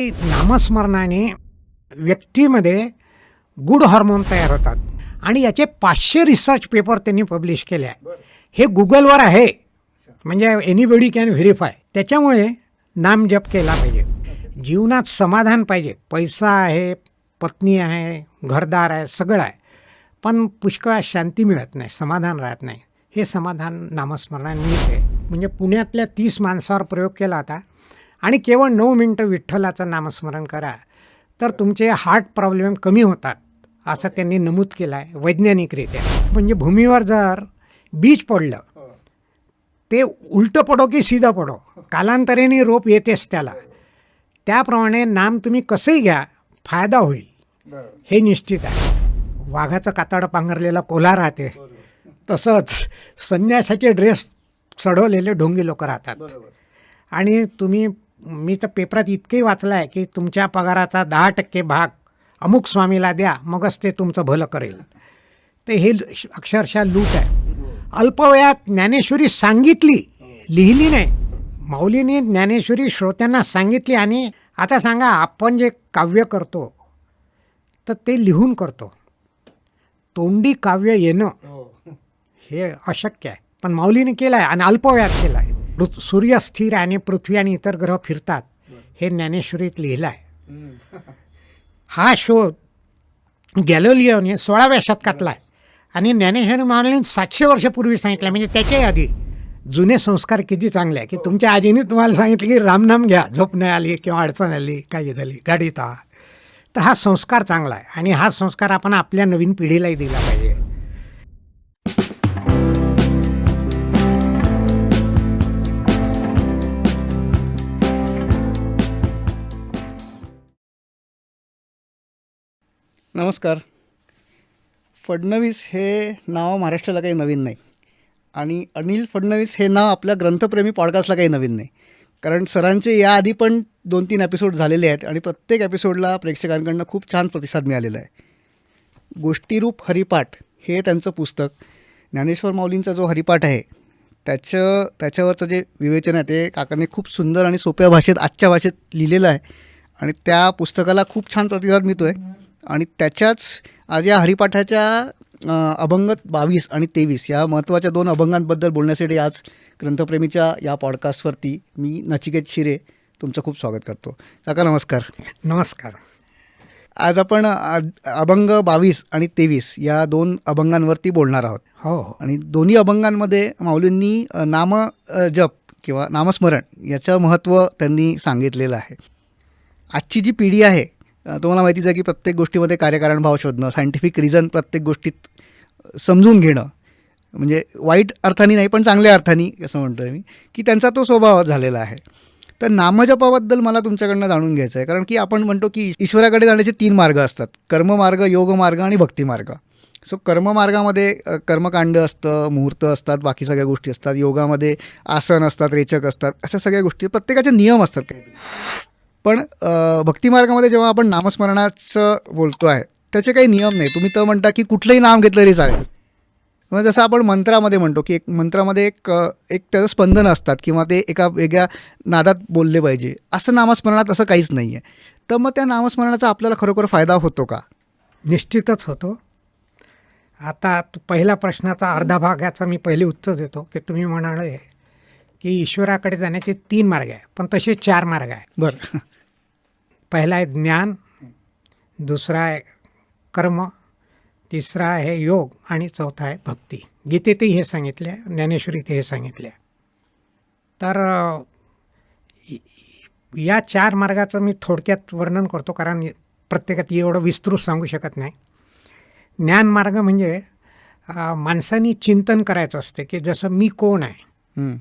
नामस्मरणाने व्यक्तीमध्ये good hormone तयार होतात आणि याचे 500 रिसर्च पेपर त्यांनी पब्लिश केले आहे. हे गुगलवर आहे, म्हणजे एनीबडी कॅन व्हेरीफाय. त्याच्यामुळे नाम जप केला पाहिजे. जीवनात समाधान पाहिजे. पैसा आहे, पत्नी आहे, घरदार आहे, सगळं आहे, पण पुष्कळ शांती मिळत नाही, समाधान राहत नाही. हे समाधान नामस्मरणाने मिळते. म्हणजे पुण्यातल्या 30 माणसावर प्रयोग केला होता आणि केवळ 9 मिनटं विठ्ठलाचं नामस्मरण करा तर तुमचे हार्ट प्रॉब्लेम कमी होतात, असं त्यांनी नमूद केलं आहे वैज्ञानिकरित्या. म्हणजे भूमीवर जर बीज पडलं ते उलटं पडो की सीधं पडो, कालांतराने रोप येतेच त्याला. त्याप्रमाणे नाम तुम्ही कसंही घ्या, फायदा होईल हे निश्चित आहे. वाघाचं कातडं पांघरलेला कोल्हा राहते, तसंच संन्यासाचे ड्रेस चढवलेले ढोंगी लोक राहतात. आणि मी तर पेपरात इतकंही वाचलं आहे की तुमच्या पगाराचा 10% भाग अमुक स्वामीला द्या, मगच ते तुमचं भलं करेल. ते हे अक्षरशः लूट आहे. अल्पवयात ज्ञानेश्वरी सांगितली, लिहिली नाही. माऊलीने ज्ञानेश्वरी श्रोत्यांना सांगितली. आणि आता सांगा, आपण जे काव्य करतो तर ते लिहून करतो. तोंडी काव्य येणं हे अशक्य आहे, पण माऊलीने केलं आहे आणि अल्पवयात केलं आहे. सूर्य स्थिर आणि पृथ्वी आणि इतर ग्रह फिरतात हे ज्ञानेश्वरीत लिहिलं आहे. हा शोध गॅलिलिओने 16व्या शतकातला आहे आणि ज्ञानेश्वरी माऊलीने 700 वर्षापूर्वी सांगितलं. म्हणजे त्याच्याही आधी जुने संस्कार किती चांगले आहे की तुमच्या आजीने तुम्हाला सांगितलं की रामनाम घ्या, झोप नाही आली किंवा अडचण आली, काही झाली, गाडीत आहात, तर हा संस्कार चांगला आहे आणि हा संस्कार आपण आपल्या नवीन पिढीलाही दिला पाहिजे. नमस्कार. फडणवीस हे नाव महाराष्ट्राला काही नवीन नाही आणि अनिल फडणवीस हे नाव आपल्या ग्रंथप्रेमी पॉडकास्टला काही नवीन नाही, कारण सरांचे याआधी पण 2-3 एपिसोड झालेले आहेत आणि प्रत्येक एपिसोडला प्रेक्षकांकडून खूप छान प्रतिसाद मिळालेला आहे. गोष्टीरूप हरिपाठ हे त्यांचं पुस्तक. ज्ञानेश्वर माऊलींचा जो हरिपाठ आहे त्याच्यावरचं जे विवेचन आहे ते काकांनी खूप सुंदर आणि सोप्या भाषेत, आजच्या भाषेत लिहिलेलं आहे आणि त्या पुस्तकाला खूप छान प्रतिसाद मिळतो आहे. आणि त्याच्याच आज या हरिपाठाच्या अभंग 22 आणि 23 या महत्त्वाच्या 2 अभंगांबद्दल बोलण्यासाठी आज ग्रंथप्रेमीच्या या पॉडकास्टवरती मी नचिकेत शिरे तुमचं खूप स्वागत करतो. काका नमस्कार. नमस्कार. आज आपण अभंग 22 आणि 23 या 2 अभंगांवरती बोलणार आहोत. हो. आणि दोन्ही अभंगांमध्ये माऊलींनी नामजप किंवा नामस्मरण याचं महत्त्व त्यांनी सांगितलेलं आहे. आजची जी पिढी आहे, तुम्हाला माहितीच आहे की प्रत्येक गोष्टीमध्ये कार्यकारणभाव शोधणं, सायंटिफिक रिझन प्रत्येक गोष्टीत समजून घेणं, म्हणजे वाईट अर्थाने नाही पण चांगल्या अर्थाने असं म्हणतो आहे मी, की त्यांचा तो स्वभाव झालेला आहे. तर नामजपाबद्दल मला तुमच्याकडनं जाणून घ्यायचं आहे, कारण की आपण म्हणतो की ईश्वराकडे जाण्याचे 3 मार्ग असतात: कर्ममार्ग, योगमार्ग आणि भक्तिमार्ग. सो कर्ममार्गामध्ये कर्मकांड असतं, मुहूर्त असतात, बाकी सगळ्या गोष्टी असतात. योगामध्ये आसन असतात, रेचक असतात, अशा सगळ्या गोष्टी, प्रत्येकाचे नियम असतात काहीतरी. पण भक्तिमार्गामध्ये जेव्हा आपण नामस्मरणाचं बोलतो आहे त्याचे काही नियम नाही. तुम्ही तर म्हणता की कुठलंही नाम घेतलं तरी चालेल. मग जसं आपण मंत्रामध्ये म्हणतो की मंत्रामध्ये एक त्याचं स्पंदन असतात किंवा ते एका वेगळ्या नादात बोलले पाहिजे, असं नामस्मरणात असं काहीच नाही आहे. तर मग त्या नामस्मरणाचा आपल्याला खरोखर फायदा होतो का? निश्चितच होतो. आता पहिल्या प्रश्नाचा अर्धा भागाचा मी पहिले उत्तर देतो की तुम्ही म्हणाले की ईश्वराकडे जाण्याचे 3 मार्ग आहे, पण तसे 4 मार्ग आहे. बरं. पहिला आहे ज्ञान, दुसरा आहे कर्म, तिसरा आहे योग आणि चौथा आहे भक्ती. गीतेतही हे सांगितले आहे, ज्ञानेश्वरीत हे सांगितले आहे. तर या 4 मार्गाचं मी थोडक्यात वर्णन करतो, कारण प्रत्येकात एवढं विस्तृत सांगू शकत नाही. ज्ञानमार्ग म्हणजे माणसांनी चिंतन करायचं असते की जसं मी कोण आहे.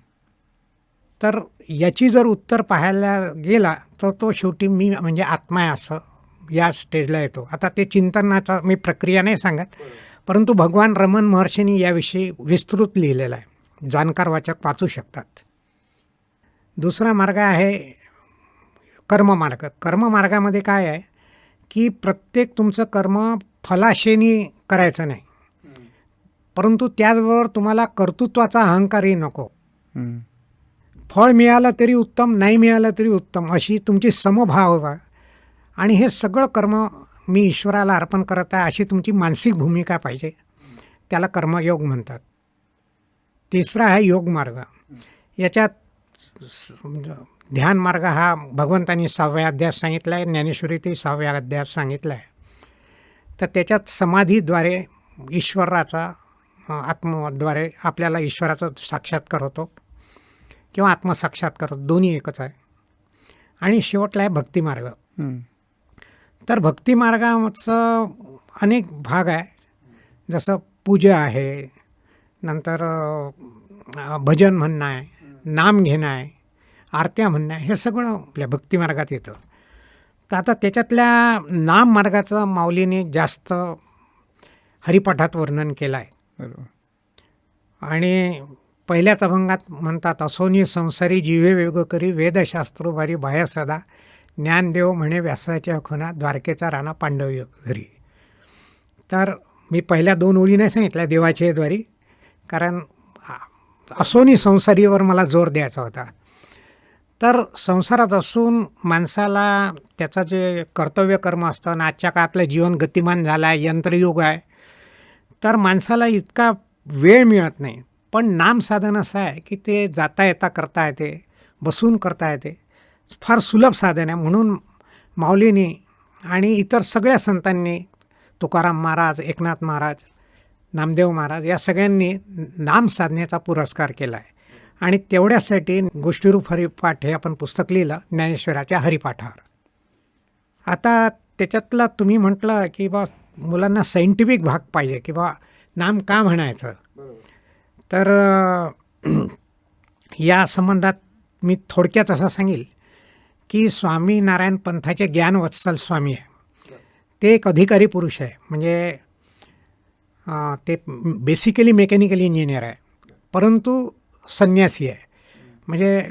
तर याची जर उत्तर पाहायला गेला तर तो शेवटी मी म्हणजे आत्मा आहे असं या स्टेजला येतो. आता ते चिंतनाचा मी प्रक्रिया नाही सांगत, परंतु भगवान रमण महर्षींनी याविषयी विस्तृत लिहिलेला आहे, जाणकार वाचक वाचू शकतात. दुसरा मार्ग आहे कर्ममार्ग. कर्ममार्गामध्ये काय आहे की प्रत्येक तुमचं कर्म फलाशेनी करायचं नाही, परंतु त्याचबरोबर तुम्हाला कर्तृत्वाचा अहंकारही नको. फळ मिळालं तरी उत्तम, नाही मिळालं तरी उत्तम, अशी तुमची समभाव आणि हे सगळं कर्म मी ईश्वराला अर्पण करत आहे अशी तुमची मानसिक भूमिका पाहिजे. त्याला कर्मयोग म्हणतात. तिसरा आहे योग मार्ग. याच्यात ध्यान मार्ग हा भगवंतांनी 6व्या अध्यायात सांगितला आहे, ज्ञानेश्वरीतही 6व्या अध्यायात सांगितला आहे. तर त्याच्यात समाधीद्वारे ईश्वराचा आत्मद्वारे आपल्याला ईश्वराचा साक्षात्कार होतो किंवा आत्मसाक्षात्कार होतो, दोन्ही एकच आहे. आणि शेवटला आहे भक्तिमार्ग. तर भक्तिमार्गाचं अनेक भाग आहे, जसं पूजा आहे, नंतर भजन म्हणणं आहे, नाम घेणं आहे, आरत्या म्हणणं आहे, हे सगळं आपल्या भक्तिमार्गात येतं. तर आता त्याच्यातल्या नाम मार्गाचं माऊलीने जास्त हरिपाठात वर्णन केलं आहे. बरोबर. आणि पहिल्याच अभंगात म्हणतात, असोनी संसारी जीवे वेग करी वेदशास्त्रो वारी बाह्य सदा ज्ञानदेव म्हणे व्यासाच्या खुना द्वारकेचा राणा पांडव घरी. तर मी पहिल्या 2 ओळी नाही सांगितल्या देवाच्या द्वारी, कारण असोनी संसारीवर मला जोर द्यायचा होता. तर संसारात असून माणसाला त्याचं जे कर्तव्य कर्म असतं आणि आजच्या काळातलं जीवन गतिमान झालं आहे, यंत्रयुग आहे, तर माणसाला इतका वेळ मिळत नाही. पण नामसाधन असं आहे की ते जाता येता करता येते, बसून करता येते, फार सुलभ साधन आहे. म्हणून माऊलींनी आणि इतर सगळ्या संतांनी, तुकाराम महाराज, एकनाथ महाराज, नामदेव महाराज या सगळ्यांनी नाम साधनेचा पुरस्कार केला आहे. आणि तेवढ्यासाठी गोष्टीरूप हरिपाठ हे आपण पुस्तक लिहिलं ज्ञानेश्वराच्या हरिपाठावर. आता त्याच्यातला तुम्ही म्हटलं की बा मुलांना सायंटिफिक भाग पाहिजे की बा नाम का म्हणायचं. तर या संबंधात मी थोडक्यात असं सांगेल की स्वामीनारायण पंथाचे ज्ञानवत्सल स्वामी आहे. ते एक अधिकारी पुरुष आहे. म्हणजे ते बेसिकली मेकॅनिकल इंजिनियर आहे, परंतु संन्यासी आहे. म्हणजे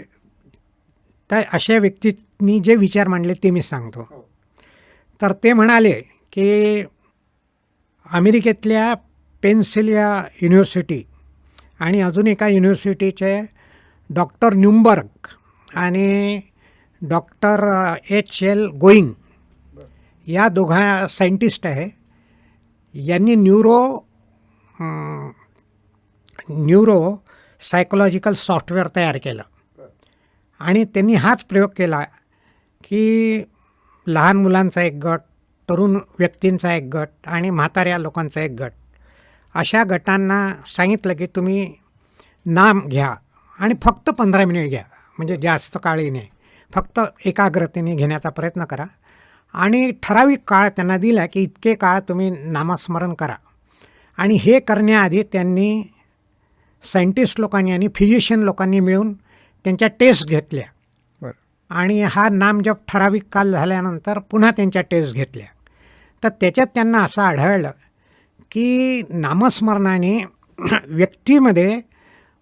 त्या अशा व्यक्तींनी जे विचार मांडले ते मी सांगतो. तर ते म्हणाले की अमेरिकेतल्या पेन्सिल्व्हेनिया युनिव्हर्सिटी आणि अजून एका युनिव्हर्सिटीचे डॉक्टर न्यूमबर्ग आणि डॉक्टर H.L. गोईंग या दोघा सायंटिस्ट आहे. यांनी न्यूरो सायकोलॉजिकल सॉफ्टवेअर तयार केलं. आणि त्यांनी हाच प्रयोग केला की लहान मुलांचा एक गट, तरुण व्यक्तींचा एक गट आणि म्हाताऱ्या लोकांचा एक गट, अशा गटांना सांगितलं की तुम्ही नाम घ्या आणि फक्त 15 मिनिट घ्या, म्हणजे जास्त काळही नाही, फक्त एकाग्रतेने घेण्याचा प्रयत्न करा. आणि ठराविक काळ त्यांना दिला की इतके काळ तुम्ही नामस्मरण करा. आणि हे करण्याआधी त्यांनी सायंटिस्ट लोकांनी आणि फिजिशियन लोकांनी मिळून त्यांच्या टेस्ट घेतल्या. बरं. आणि हा नामजप ठराविक काल झाल्यानंतर पुन्हा त्यांच्या टेस्ट घेतल्या. तर त्याच्यात त्यांना असं आढळलं की नामस्मरणाने व्यक्तीमध्ये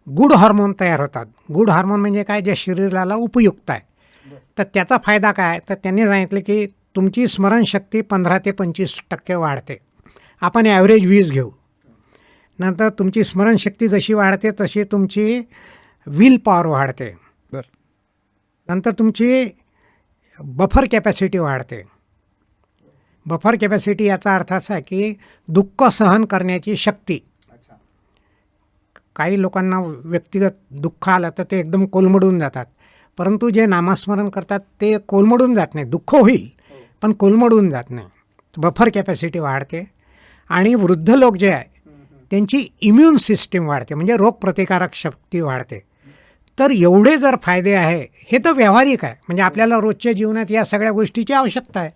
गुड हार्मोन तयार होतात. गुड हार्मोन म्हणजे काय, जे शरीराला उपयुक्त आहे. तर त्याचा फायदा काय, तर त्यांनी सांगितलं की तुमची स्मरणशक्ती 15 ते 25% वाढते. आपण ॲव्हरेज 20 घेऊ. नंतर तुमची स्मरणशक्ती जशी वाढते तशी तुमची विल पॉवर वाढते. बरं. नंतर तुमची बफर कॅपॅसिटी वाढते. बफर कॅपॅसिटी याचा अर्थ असा आहे की दुःख सहन करण्याची शक्ती. काही लोकांना व्यक्तिगत दुःख आलं तर ते एकदम कोलमडून जातात, परंतु जे नामस्मरण करतात ते कोलमडून जात नाही. दुःख होईल पण कोलमडून जात नाही. बफर कॅपॅसिटी वाढते. आणि वृद्ध लोक जे आहे त्यांची इम्युन सिस्टीम वाढते, म्हणजे रोगप्रतिकारक शक्ती वाढते. तर एवढे जर फायदे आहे, हे तर व्यावहारिक आहे, म्हणजे आपल्याला रोजच्या जीवनात या सगळ्या गोष्टीची आवश्यकता आहे.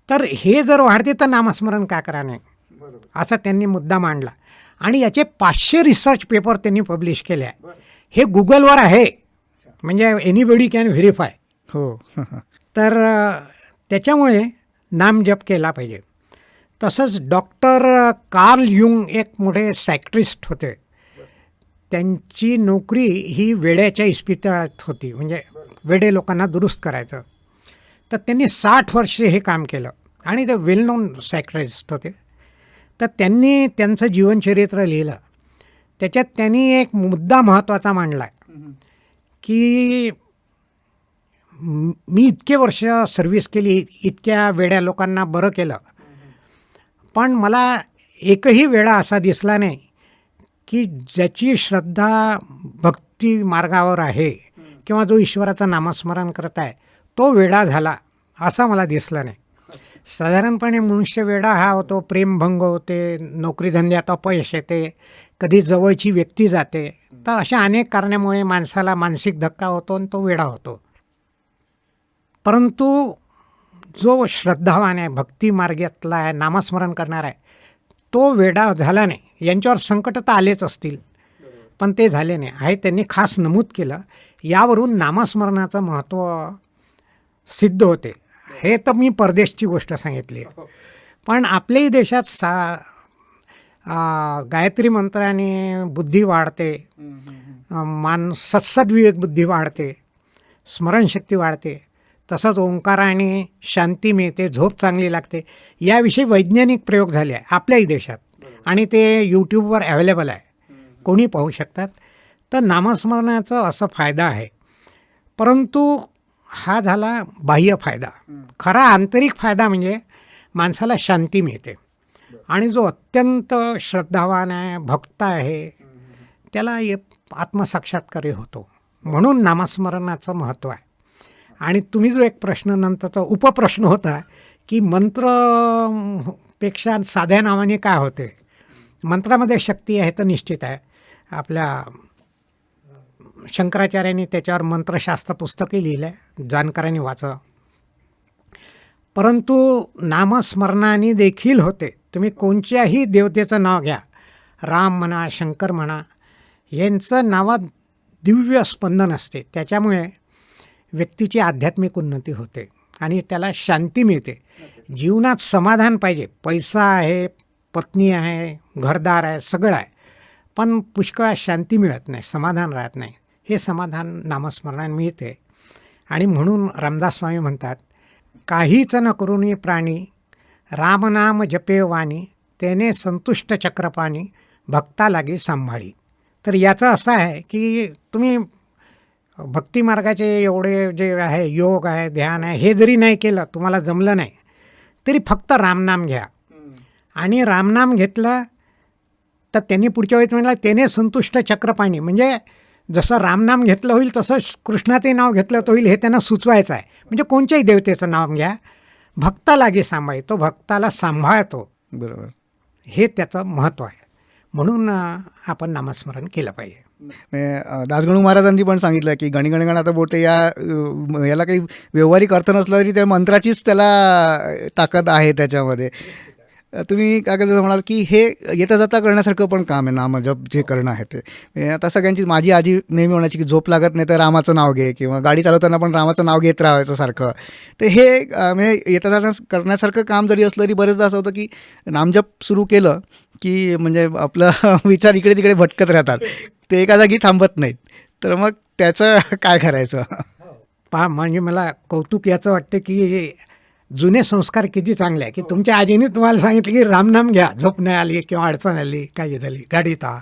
तर हे जर वाढते तर नामस्मरण का करा नाही, असा त्यांनी मुद्दा मांडला. आणि याचे 500 रिसर्च पेपर त्यांनी पब्लिश केले आहे. हे गुगलवर आहे, म्हणजे एनीबडी कॅन व्हेरीफाय. हो. तर त्याच्यामुळे नाम जप केला पाहिजे. तसंच डॉक्टर कार्ल युंग एक मोठे सायक्ट्रिस्ट होते. त्यांची नोकरी ही वेड्याच्या इस्पितळात होती, म्हणजे वेडे लोकांना दुरुस्त करायचं. तर त्यांनी 60 वर्षे हे काम केलं आणि ते वेल नोन सायक्ट्रिस्ट होते. तर त्यांनी त्यांचं जीवनचरित्र लिहिलं. त्याच्यात त्यांनी एक मुद्दा महत्त्वाचा मांडला आहे की मी इतके वर्ष सर्व्हिस केली, इतक्या वेड्या लोकांना बरं केलं, पण मला एकही वेळा असा दिसला नाही की ज्याची श्रद्धा भक्ती मार्गावर आहे किंवा जो ईश्वराचं नामस्मरण करत आहे तो वेडा झाला असं मला दिसलं नाही. साधारणपणे मनुष्य वेडा हा होतो, प्रेमभंग होते, नोकरीधंद्यात अपयश येते, कधी जवळची व्यक्ती जाते, तर अशा अनेक कारणामुळे माणसाला मानसिक धक्का होतो आणि तो वेडा होतो. परंतु जो श्रद्धावान आहे, भक्ती मार्गातला आहे, नामस्मरण करणार आहे, तो वेडा झाला नाही. यांच्यावर संकट तर आलेच असतील, पण ते झाले नाही. आहे त्यांनी खास नमूद केलं. यावरून नामस्मरणाचं महत्त्व सिद्ध होते. हे तर मी परदेशची गोष्ट सांगितली आहे, पण आपल्याही देशात गायत्री मंत्राने बुद्धी वाढते, सत्सद्विवेक बुद्धी वाढते, स्मरणशक्ती वाढते. तसंच ओंकाराने शांती मिळते, झोप चांगली लागते. याविषयी वैज्ञानिक प्रयोग झाले आहे आपल्याही देशात आणि ते यूट्यूबवर अवेलेबल आहे, कोणी पाहू शकतात. तर नामस्मरणाचा असा फायदा आहे. परंतु हा झाला बाह्य फायदा. खरा आंतरिक फायदा म्हणजे माणसाला शांती मिळते आणि जो अत्यंत श्रद्धावान आहे, भक्त आहे, त्याला आत्मसाक्षात्कार होतो. म्हणून नामस्मरणाचं महत्त्व आहे. आणि तुम्ही जो एक प्रश्न नंतरचा उपप्रश्न होता की मंत्रपेक्षा साध्या नावाने काय होते, मंत्रामध्ये शक्ती आहे तर निश्चित आहे. आपल्या शंकराचार्यांनी त्याच्यावर मंत्रशास्त्र पुस्तकही लिहिलं आहे, जाणकारांनी वाचा. परंतु नामस्मरणाने देखील होते. तुम्ही कोणत्याही देवतेचं नाव घ्या, राम म्हणा, शंकर म्हणा, यांचं नावात दिव्य स्पंदन असते. त्याच्यामुळे व्यक्तीची आध्यात्मिक उन्नती होते आणि त्याला शांती मिळते. जीवनात समाधान पाहिजे. पैसा आहे, पत्नी आहे, घरदार आहे, सगळं आहे, पण पुष्कळ शांती मिळत नाही, समाधान राहत नाही. हे समाधान नामस्मरणाने मिळते. आणि म्हणून रामदास स्वामी म्हणतात, काहीच न करुणी प्राणी, रामनाम जपे वाणी, तेने संतुष्ट चक्रपाणी, भक्ता लागी सांभाळी. तर याचं असं आहे की तुम्ही भक्ती मार्गाचे एवढे जे आहे, योग आहे, ध्यान आहे, हे जरी नाही केलं, तुम्हाला जमलं नाही, तरी फक्त रामनाम घ्या. आणि रामनाम घेतलं तर त्यांनी पुढच्या वेळेस म्हटलं, त्याने संतुष्ट चक्रपाणी, म्हणजे जसं रामनाम घेतलं होईल तसं कृष्णाचे नाव घेतलं तर होईल, हे त्यांना सुचवायचं आहे. म्हणजे कोणत्याही देवतेचं नाव घ्या, भक्ता लागे सांभाळी, तो भक्ताला सांभाळतो. बरोबर, हे त्याचं महत्त्व आहे. म्हणून आपण नामस्मरण केलं पाहिजे. दासगणू महाराजांनी पण सांगितलं की गणगणगणात बोटे याला काही व्यावहारिक अर्थ नसला तरी त्या मंत्राचीच त्याला ताकद आहे त्याच्यामध्ये. तुम्ही काय जसं म्हणाल की हे येता जाता करण्यासारखं पण काम आहे नामजप जे करणं आहे ते. आता सगळ्यांची, माझी आजी नेहमी म्हणायची की झोप लागत नाही तर रामाचं नाव घे, किंवा गाडी चालवताना पण रामाचं नाव घेत राहायचं सारखं. तर हे म्हणजे येता जाता करण्यासारखं काम जरी असलं तरी बरेचदा असं होतं की नामजप सुरू केलं की म्हणजे आपलं विचार इकडे तिकडे भटकत राहतात, ते एका जागी थांबत नाहीत. तर मग त्याचं काय करायचं? पहा, म्हणजे मला कौतुक याचं वाटतं की जुने संस्कार किती चांगले आहे की तुमच्या आजीने तुम्हाला सांगितलं की रामनाम घ्या, झोप नाही आली किंवा अडचण आली, काही झाली, गाडीत आहात,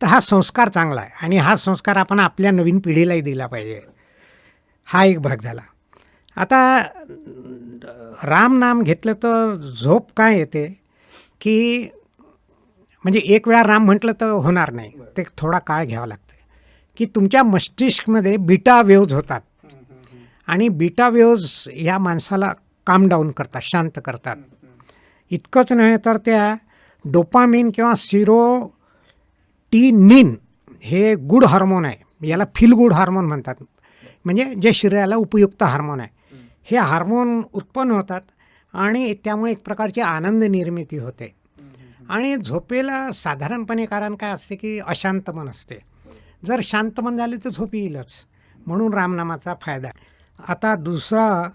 तर हा संस्कार चांगला आहे. आणि हा संस्कार आपण आपल्या नवीन पिढीलाही दिला पाहिजे. हा एक भाग झाला. आता रामनाम घेतलं तर झोप काय येते की, म्हणजे एक वेळा राम म्हटलं तर होणार नाही, ते थोडा काळ घ्यावा लागतं. की तुमच्या मस्तिष्कमध्ये बीटा वेव्ज होतात आणि बीटा वेव्ज ह्या माणसाला काम डाऊन करतात, शांत करतात. इतकंच नव्हे तर त्या डोपामिन किंवा सिरोटिनिन हे गुड हार्मोन आहे, याला फील गुड हार्मोन म्हणतात, म्हणजे जे शरीराला उपयुक्त हार्मोन आहे. हे हार्मोन उत्पन्न होतात आणि त्यामुळे एक प्रकारची आनंद निर्मिती होते. आणि झोपेला साधारणपणे कारण काय असते की अशांत मन असते. जर शांत मन झाले तर झोप येईलच. म्हणून रामनामाचा फायदा. आता दुसरा,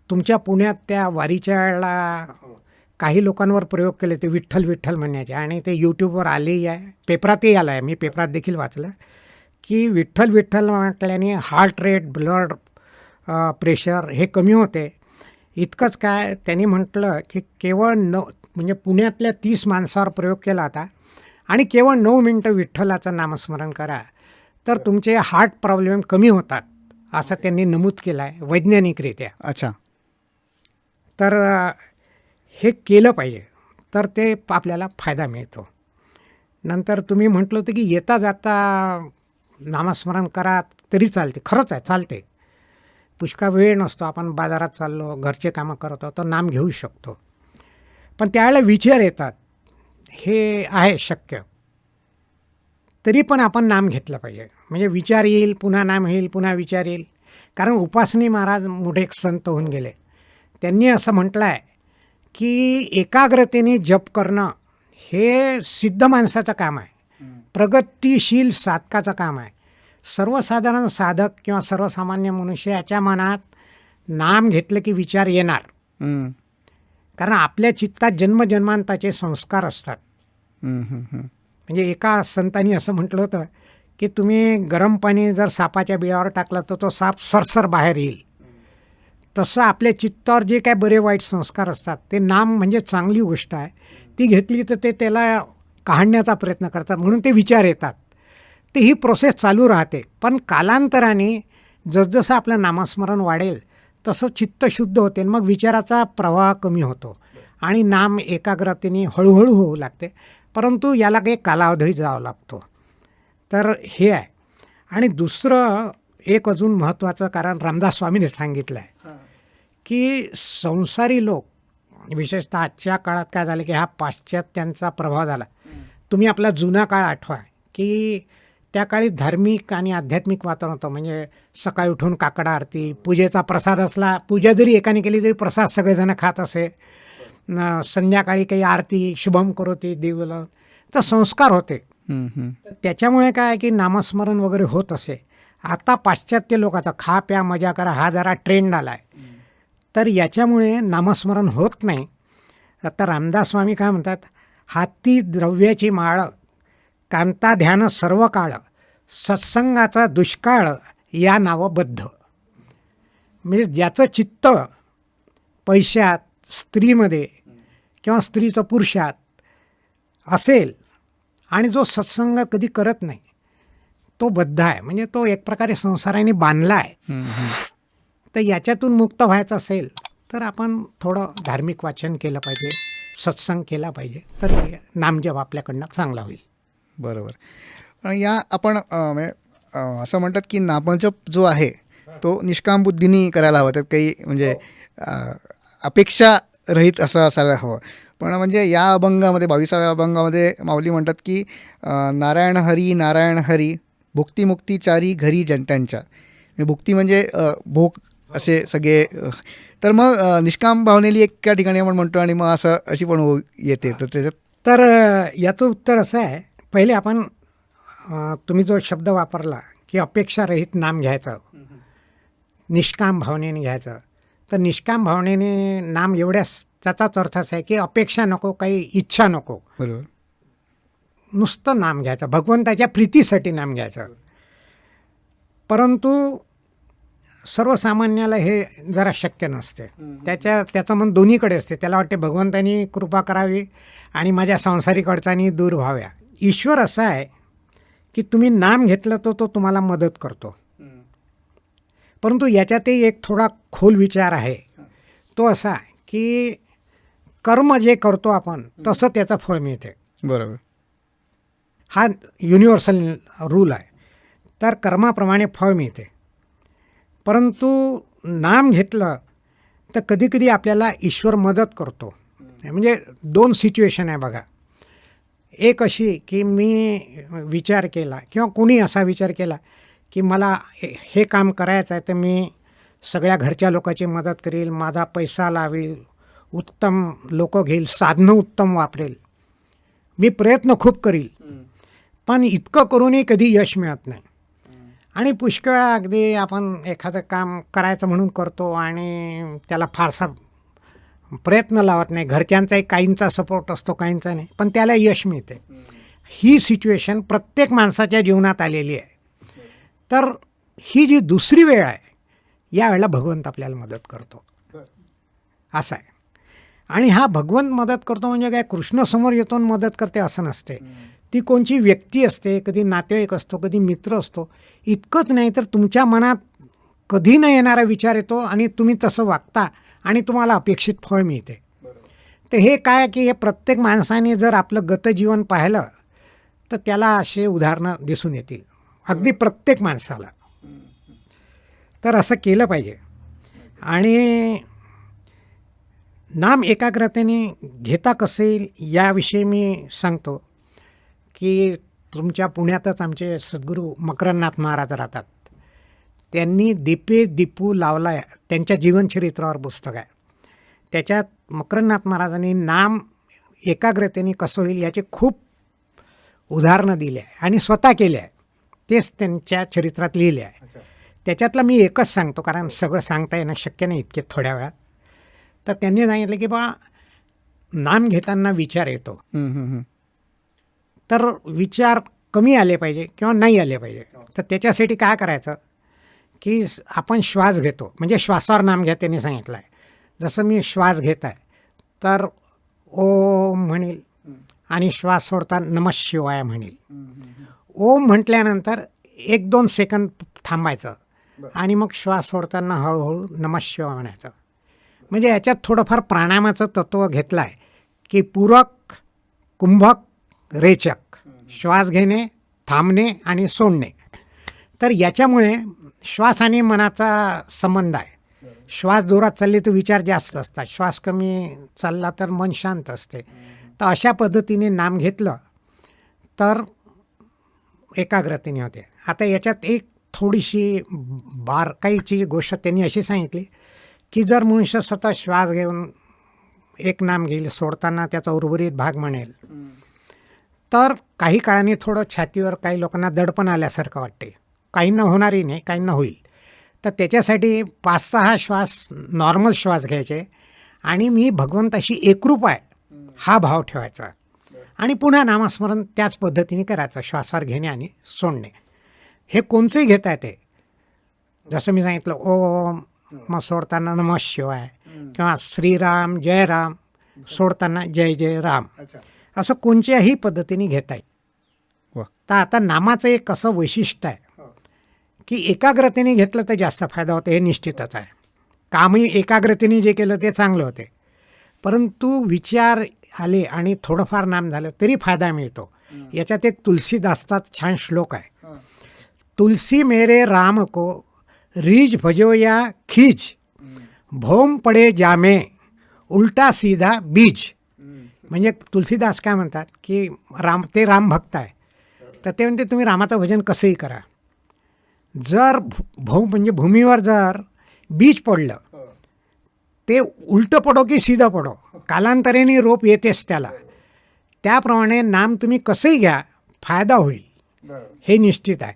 तुमच्या पुण्यात त्या वारीच्या वेळेला काही लोकांवर प्रयोग केले ते विठ्ठल विठ्ठल म्हणण्याचे, आणि ते यूट्यूबवर आलेही आहे, पेपरातही आलं आहे, मी पेपरात देखील वाचलं की विठ्ठल विठ्ठल म्हटल्याने हार्ट रेट, ब्लड प्रेशर हे कमी होते. इतकंच काय, त्यांनी म्हटलं की केवळ म्हणजे पुण्यातल्या 30 माणसावर प्रयोग केला होता आणि केवळ 9 मिनटं विठ्ठलाचं नामस्मरण करा तर तुमचे हार्ट प्रॉब्लेम कमी होतात असं त्यांनी नमूद केलं आहे वैज्ञानिकरित्या. अच्छा. तर हे केलं पाहिजे, तर ते आपल्याला फायदा मिळतो. नंतर तुम्ही म्हटलं होतं की येता जाता नामस्मरण करा तरी चालते. खरंच आहे, चालते. पुष्कळ वेळ नसतो, आपण बाजारात चाललो, घरचे कामं करतो, तर नाम घेऊ शकतो. पण त्यावेळेला विचार येतात, हे आहे शक्य, तरी पण आपण नाम घेतलं पाहिजे. म्हणजे विचार येईल, पुन्हा नाम येईल, पुन्हा विचार येईल. कारण उपासनी महाराज मोठे एक संत होऊन गेले. त्यांनी असं म्हटलं आहे की एकाग्रतेने जप करणं हे सिद्ध माणसाचं काम आहे, प्रगतिशील साधकाचं काम आहे. सर्वसाधारण साधक किंवा सर्वसामान्य मनुष्य याच्या मनात नाम घेतलं की विचार येणार. हम्म. कारण आपल्या चित्तात जन्मजन्मांताचे संस्कार असतात. म्हणजे एका संतांनी असं म्हटलं होतं की तुम्ही गरम पाणी जर सापाच्या बिळावर टाकलं तर तो साप सरसर बाहेर येईल. तसं आपल्या चित्तावर जे काय बरे वाईट संस्कार असतात, ते नाम म्हणजे चांगली गोष्ट आहे, ती घेतली तर ते त्याला काढण्याचा प्रयत्न करतात, म्हणून ते विचार येतात. तर ही प्रोसेस चालू राहते. पण कालांतराने जसजसं आपलं नामस्मरण वाढेल तसं चित्त शुद्ध होते, आणि मग विचाराचा प्रवाह कमी होतो आणि नाम एकाग्रतेने हळूहळू होऊ लागते. परंतु याला काही कालावधी जावा लागतो. तर हे आहे. आणि दुसरं एक अजून महत्त्वाचं कारण रामदास स्वामीने सांगितलं आहे की संसारी लोक, विशेषतः आजच्या काळात काय झालं की हा पाश्चात्यांचा प्रभाव झाला. तुम्ही आपला जुना काळ आठवा की त्या काळी धार्मिक आणि आध्यात्मिक वातावरण होतं. म्हणजे सकाळी उठून काकड आरती, पूजेचा प्रसाद असला, पूजा जरी एकाने केली तरी प्रसाद सगळेजण खात असे. संध्याकाळी काही आरती, शुभम करोती देवलं, तर संस्कार होते. त्याच्यामुळे काय आहे की नामस्मरण वगैरे होत असे. आता पाश्चात्य लोकांचा खा प्या मजा करा हा जरा ट्रेंड आला आहे, तर याच्यामुळे नामस्मरण होत नाही. आता रामदास स्वामी काय म्हणतात, हाती द्रव्याची माळ, कांता ध्यान सर्व काळ, सत्संगाचा दुष्काळ या नावबद्ध. म्हणजे ज्याचं चित्त पैशात, स्त्रीमध्ये किंवा स्त्रीचं पुरुषात असेल आणि जो सत्संग कधी करत नाही, तो बद्ध आहे. म्हणजे तो एक प्रकारे संसाराने बांधला आहे. तर याच्यातून मुक्त व्हायचं असेल तर आपण थोडं धार्मिक वाचन केलं पाहिजे, सत्संग केला पाहिजे, तर नामजप आपल्याकडनं चांगला होईल. बरोबर. आणि या आपण असं म्हणतात की नामजप जो आहे तो निष्काम बुद्धीने करायला हवा. त्यात काही म्हणजे अपेक्षा रहित असं असायला हवं. पण म्हणजे या अभंगामध्ये 22व्या अभंगामध्ये माऊली म्हणतात की नारायण हरी भुक्तिमुक्तीचारी घरी जनतांच्या. भुक्ती म्हणजे भोग असे सगळे. तर मग निष्काम भावनेली एका ठिकाणी आपण म्हणतो आणि मग असं अशी पण येते. तर त्याच्यात तर याचं उत्तर असं आहे. पहिले आपण तुम्ही जो शब्द वापरला की अपेक्षारहित नाम घ्यायचं, निष्काम भावनेने घ्यायचं, तर निष्काम भावनेने नाम एवढ्याच त्याचाच अर्थ असा आहे की अपेक्षा नको, काही इच्छा नको, बरोबर, नुसतं नाम घ्यायचं, भगवंताच्या प्रीतीसाठी नाम घ्यायचं. परंतु सर्वसामान्याला हे जरा शक्य नसते. त्याचं मन दोन्हीकडे असते. त्याला वाटते भगवंतानी कृपा करावी आणि माझ्या सांसारिक अडचणी दूर व्हाव्या. ईश्वर असा आहे की तुम्ही नाम घेतलं तर तो तुम्हाला मदत करतो. परंतु याच्यातही एक थोडा खोल विचार आहे. तो असा की कर्म जे करतो आपण तसं त्याचं फळ मिळते. बरोबर. हा युनिव्हर्सल रूल आहे. तर कर्माप्रमाणे फळ मिळते. परंतु नाम घेतलं तर कधीकधी आपल्याला ईश्वर मदत करतो. म्हणजे दोन सिच्युएशन आहे बघा. एक अशी की मी विचार केला किंवा कोणी असा विचार केला की मला हे काम करायचं आहे, तर मी सगळ्या घरच्या लोकांची मदत करेल, माझा पैसा लावेल, उत्तम लोक घेईल, साधनं उत्तम वापरेल, मी प्रयत्न खूप करील, पण इतकं करूनही कधी यश मिळत नाही. आणि पुष्कळ अगदी आपण एखादं काम करायचं म्हणून करतो आणि त्याला फारसा प्रयत्न लावत नाही. घरच्यांचाही काहींचा सपोर्ट असतो, काहींचा नाही, पण त्याला यश मिळते. ही सिच्युएशन प्रत्येक माणसाच्या जीवनात आलेली आहे. तर ही जी दुसरी वेळ आहे, या वेळेला भगवंत आपल्याला मदत करतो, असं आहे. आणि हा भगवंत मदत करतो म्हणजे काय कृष्णसमोर येतो आणि मदत करते असं नसते. ती कोणची व्यक्ती असते, कधी नातेवाईक असतो, कधी मित्र असतो. इतकंच नाही तर तुमच्या मनात कधी न येणारा विचार येतो आणि तुम्ही तसं वागता आणि तुम्हाला अपेक्षित फळ मिळते. तर हे काय की हे प्रत्येक माणसाने जर आपलं गतजीवन पाहिलं तर त्याला असे उदाहरणं दिसून येतील, अगदी प्रत्येक माणसाला. तर असं केलं पाहिजे. आणि नाम एकाग्रतेने घेता कसं येईल याविषयी मी सांगतो की तुमच्या पुण्यातच आमचे सद्गुरू मकरंदनाथ महाराज राहतात. त्यांनी दीपे दीपू लावला त्यांच्या जीवनचरित्रावर पुस्तक आहे. त्याच्यात मकरंदनाथ महाराजांनी नाम एकाग्रतेने कसं होईल याचे खूप उदाहरणं दिली आहे आणि स्वतः केले आहे. तेच त्यांच्या चरित्रात लिहिले आहे. त्याच्यातलं मी एकच सांगतो, कारण सगळं सांगता येणं शक्य नाही इतके थोड्या वेळात. तर त्यांनी सांगितलं की बा नाम घेताना विचार येतो, तर विचार कमी आले पाहिजे किंवा नाही आले पाहिजे. तर त्याच्यासाठी काय करायचं की आपण श्वास घेतो, म्हणजे श्वासावर नाम घ्या त्यांनी सांगितलं आहे. जसं मी श्वास घेत आहे तर ओम म्हणेल आणि श्वास सोडताना नमः शिवाय म्हणेल. ओम म्हटल्यानंतर 1-2 सेकंद थांबायचं आणि मग श्वास सोडताना हळूहळू नमः शिवाय म्हणायचं. म्हणजे याच्यात थोडंफार प्राणायामाचं तत्त्व घेतलं आहे की पूरक, कुंभक, रेचक, श्वास घेणे, थांबणे आणि सोडणे. तर याच्यामुळे श्वास आणि मनाचा संबंध आहे. श्वास जोरात चालले तर विचार जास्त असतात, श्वास कमी चालला तर मन शांत असते. तर अशा पद्धतीने नाम घेतलं तर एकाग्रतेने होते. आता याच्यात एक थोडीशी बारकाईची गोष्ट त्यांनी अशी सांगितली की जर मनुष्य सतत श्वास घेऊन एक नाम घेईल, सोडताना त्याचा उर्वरित भाग म्हणेल, तर काही काळाने थोडं छातीवर काही लोकांना दडपण आल्यासारखं वाटते. काहींना होणारही नाही, काहींना होईल. तर त्याच्यासाठी 5-6 श्वास नॉर्मल श्वास घ्यायचे आणि मी भगवंताशी एकरूप आहे हा भाव ठेवायचा आणि पुन्हा नामस्मरण त्याच पद्धतीने करायचं, श्वासावर घेणे आणि सोडणे. हे कोणचंही घेता येते. जसं मी सांगितलं ओम, मग सोडताना नमः शिवाय किंवा श्रीराम जय राम, सोडताना जय जय राम, असं कोणत्याही पद्धतीने घेता येईल. वा. तर आता नामाचं एक असं वैशिष्ट्य आहे की एकाग्रतेने घेतलं तर जास्त फायदा होतो, हे निश्चितच आहे. कामही एकाग्रतेने जे केलं ते चांगलं होते, परंतु विचार आले आणि थोडंफार नाम झालं तरी फायदा मिळतो. याच्यात एक तुलसीदासचा छान श्लोक आहे. तुलसी मेरे राम को रीज भजो या खीज, भोम पडे जामे उलटा सीधा बीज. म्हणजे तुलसीदास काय म्हणतात की ते राम भक्त आहे, तर ते म्हणते तुम्ही रामाचं भजन कसंही करा, जर म्हणजे भूमीवर जर बीज पडलं ते उलटं पडो की सीधं पडो, कालांतरेने रोप येतेच त्याला. त्याप्रमाणे नाम तुम्ही कसंही घ्या, फायदा होईल हे निश्चित आहे.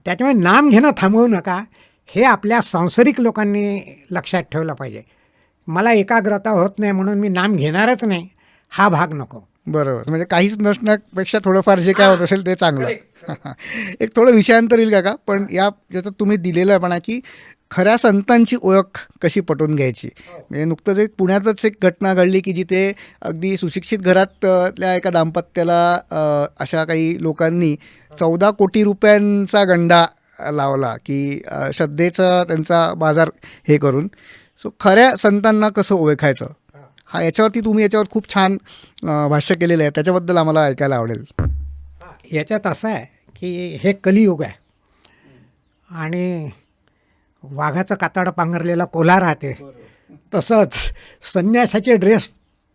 त्याच्यामुळे नाम घेणं थांबवू नका, हे आपल्या सांसारिक लोकांनी लक्षात ठेवलं पाहिजे. मला एकाग्रता होत नाही म्हणून मी नाम घेणारच नाही, हा भाग नको. बरोबर. म्हणजे काहीच नसण्यापेक्षा थोडंफार जे काय होत असेल ते चांगलं. एक थोडं विषयांतर येईल काका, पण या ज्याच्यात तुम्ही दिलेलं आहे म्हणा की खऱ्या संतांची ओळख कशी पटवून घ्यायची. म्हणजे नुकतंच एक पुण्यातच एक घटना घडली की जिथे अगदी सुशिक्षित घरातल्या एका दाम्पत्याला अशा काही लोकांनी 14 कोटी रुपयांचा गंडा लावला की श्रद्धेचा त्यांचा बाजार हे करून. सो खऱ्या संतांना कसं ओळखायचं, हा याच्यावरती तुम्ही याच्यावर खूप छान भाष्य केलेलं आहे, त्याच्याबद्दल आम्हाला ऐकायला आवडेल. याच्यात असं आहे की हे कलियुग आहे आणि वाघाचं कातडं पांघरलेला कोल्हा राहते, तसंच संन्यासाचे ड्रेस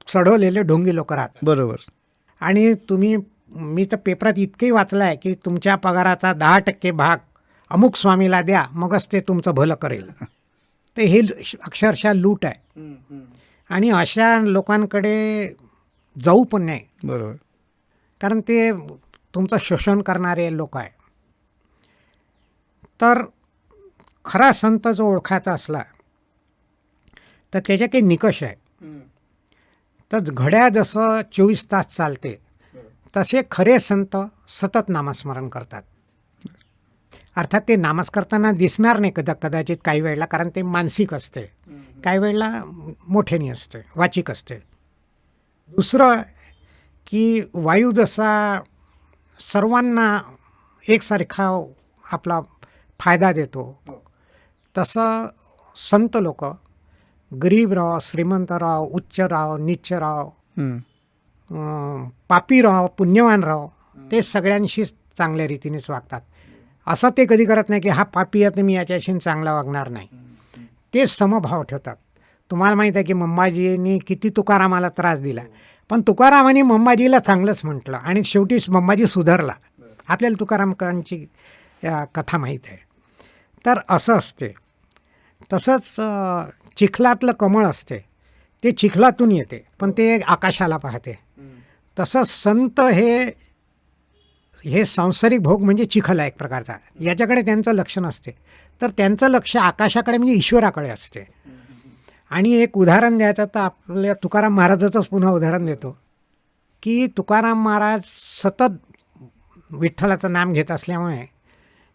चढवलेले ढोंगी लोक राहतात. बरोबर. आणि मी तर पेपरात इतकंही वाचलं आहे की तुमच्या पगाराचा 10% भाग अमुक स्वामीला द्या, मगच ते तुमचं भलं करेल. ते हे अक्षरशः लूट आहे आणि अशा लोकांकडे जाऊ पण नाही. बरोबर. कारण ते तुमचं शोषण करणारे लोक आहे. तर खरा संत जो ओळखायचा असला तर त्याचे काही निकष आहे. तर घड्याळ जसं 24 तास चालते तसे खरे संत सतत नामस्मरण करतात. अर्थात ते नामच करताना दिसणार नाही कदाचित काही वेळेला, कारण ते मानसिक असते, काही वेळेला मोठ्याने असते, वाचिक असते. दुसरं की वायू जसा सर्वांना एकसारखा आपला फायदा देतो, तसं संत लोक गरीब राव, श्रीमंत राव, उच्च राव, नीच राव, हं. पापी राव, पुण्यवान राव, ते सगळ्यांशी चांगल्या रीतीनेच वागतात. असं ते कधी करत नाही की हा पापी आहे तर मी याच्याशी चांगला वागणार नाही. ते समभाव ठेवतात. तुम्हाला माहीत आहे की मंबाजींनी किती तुकारामाला त्रास दिला, पण तुकारामांनी मंबाजीला चांगलंच म्हटलं आणि शेवटी मंबाजी सुधारला. आपल्याला तुकारामांची कथा माहीत आहे. तर असं असते. तसंच चिखलातलं कमळ असते, ते चिखलातून येते पण ते आकाशाला पाहते. तसंच संत हे सांसारिक भोग म्हणजे चिखल आहे एक प्रकारचा, याच्याकडे त्यांचं लक्ष नसते, तर त्यांचं लक्ष आकाशाकडे म्हणजे ईश्वराकडे असते. आणि एक उदाहरण द्यायचं तर आपल्या तुकाराम महाराजाचंच पुन्हा उदाहरण देतो की तुकाराम महाराज सतत विठ्ठलाचं नाम घेत असल्यामुळे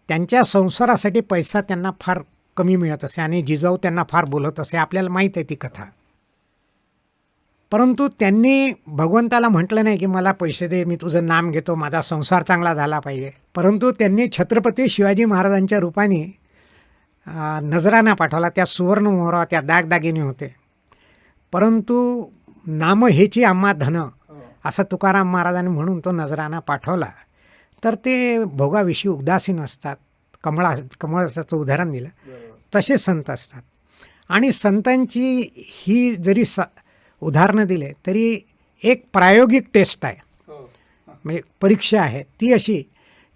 त्यांच्या संसारासाठी पैसा त्यांना फार कमी मिळत असे आणि जिजाऊ त्यांना फार बोलत असे. आपल्याला माहीत आहे ती कथा. परंतु त्यांनी भगवंताला म्हटलं नाही की मला पैसे दे, मी तुझं नाम घेतो, माझा संसार चांगला झाला पाहिजे. परंतु त्यांनी छत्रपती शिवाजी महाराजांच्या रूपाने नजराणा पाठवला. त्या सुवर्ण मोहरा, त्या दागदागिने होते. परंतु नाम हेची आम्हा धन, असं तुकाराम महाराजांनी म्हणून तो नजराणा पाठवला. तर ते भोगाविषयी उदासीन असतात. कमळाचं उदाहरण दिलं. तसे संत असतात. आणि संतांची ही जरी उदाहरणं दिले तरी एक प्रायोगिक टेस्ट आहे, म्हणजे परीक्षा आहे ती अशी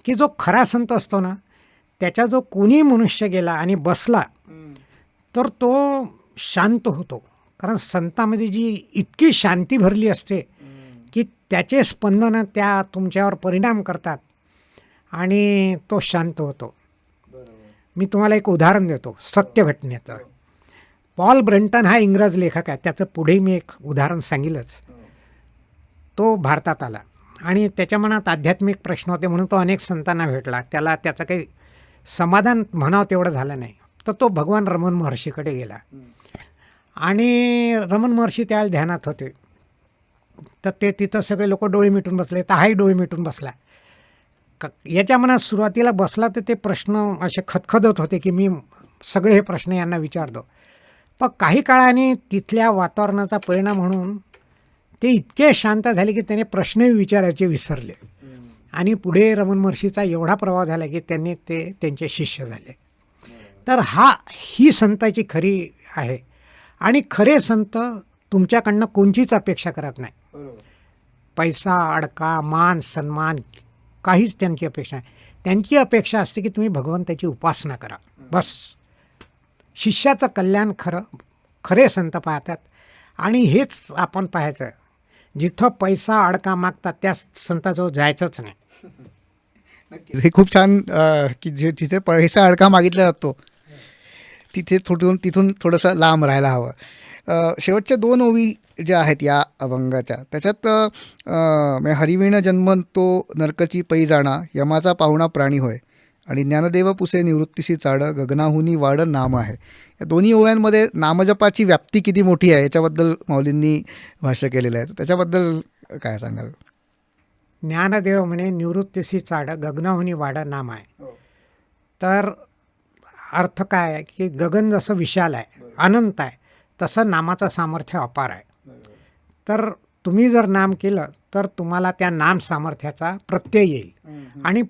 की जो खरा संत असतो ना, त्याच्या जो कोणी मनुष्य गेला आणि बसला तर तो शांत होतो. कारण संतामध्ये जी इतकी शांती भरली असते की त्याचे स्पंदनं त्या तुमच्यावर परिणाम करतात आणि तो शांत होतो. मी तुम्हाला एक उदाहरण देतो सत्य घटनेचं. पॉल ब्रंटन हा इंग्रज लेखक आहे, त्याचं पुढे मी एक उदाहरण सांगेलच. तो भारतात आला आणि त्याच्या मनात आध्यात्मिक प्रश्न होते म्हणून तो अनेक संतांना भेटला. त्याला त्याचं काही समाधान म्हणावं तेवढं झालं नाही. तर तो भगवान रमण महर्षीकडे गेला आणि रमण महर्षी त्यावेळेला ध्यानात होते. तर ते तिथं सगळे लोक डोळे मिटून बसले, तर हाही डोळे मिटून बसला. याच्या मनात सुरुवातीला बसला तर ते प्रश्न असे खदखदत होते की मी सगळे हे प्रश्न यांना विचारतो. पण काही काळाने तिथल्या वातावरणाचा परिणाम म्हणून ते इतके शांत झाले की त्याने प्रश्नही विचारायचे विसरले. आणि पुढे रमण महर्षीचा एवढा प्रभाव झाला की त्यांनी ते त्यांचे शिष्य झाले. तर ही संताची खरी आहे. आणि खरे संत तुमच्याकडनं कोणतीच अपेक्षा करत नाही. पैसा, अडका, मान, सन्मान काहीच त्यांची अपेक्षा नाही. त्यांची अपेक्षा असते की तुम्ही भगवंताची उपासना करा, बस. शिष्याचं कल्याण खरे संत पाहतात. आणि हेच आपण पाहायचं, जिथं पैसा अडका मागतात त्या संताजवळ जायचंच नाही. हे खूप छान की जिथे पैसा अडका मागितला जातो तिथून थोडंसं लांब राहायला हवं. शेवटच्या 2 ओवी ज्या आहेत या अभंगाच्या, त्याच्यात हरिविण जन्मतो नरकची पै जाणा, यमाचा पाहुणा प्राणी होय, आणि ज्ञानदेव पुसे निवृत्तीसी चाड, गगनाहुनी वाड नाम आहे. या दोन्ही ओव्यांमध्ये नामजपाची व्याप्ती किती मोठी आहे याच्याबद्दल माऊलींनी भाष्य केलेलं आहे. त्याच्याबद्दल काय सांगाल? ज्ञानदेव म्हणे निवृत्तीसी चाड, गगनाहुनी वाड नाम आहे. तर अर्थ काय आहे की गगन जसं विशाल आहे, अनंत आहे, तसं नामाचं सामर्थ्य अपार आहे. तर तुम्ही जर नाम केलं तर तुम्हाला त्या नाम सामर्थ्याचा प्रत्यय येईल. आणि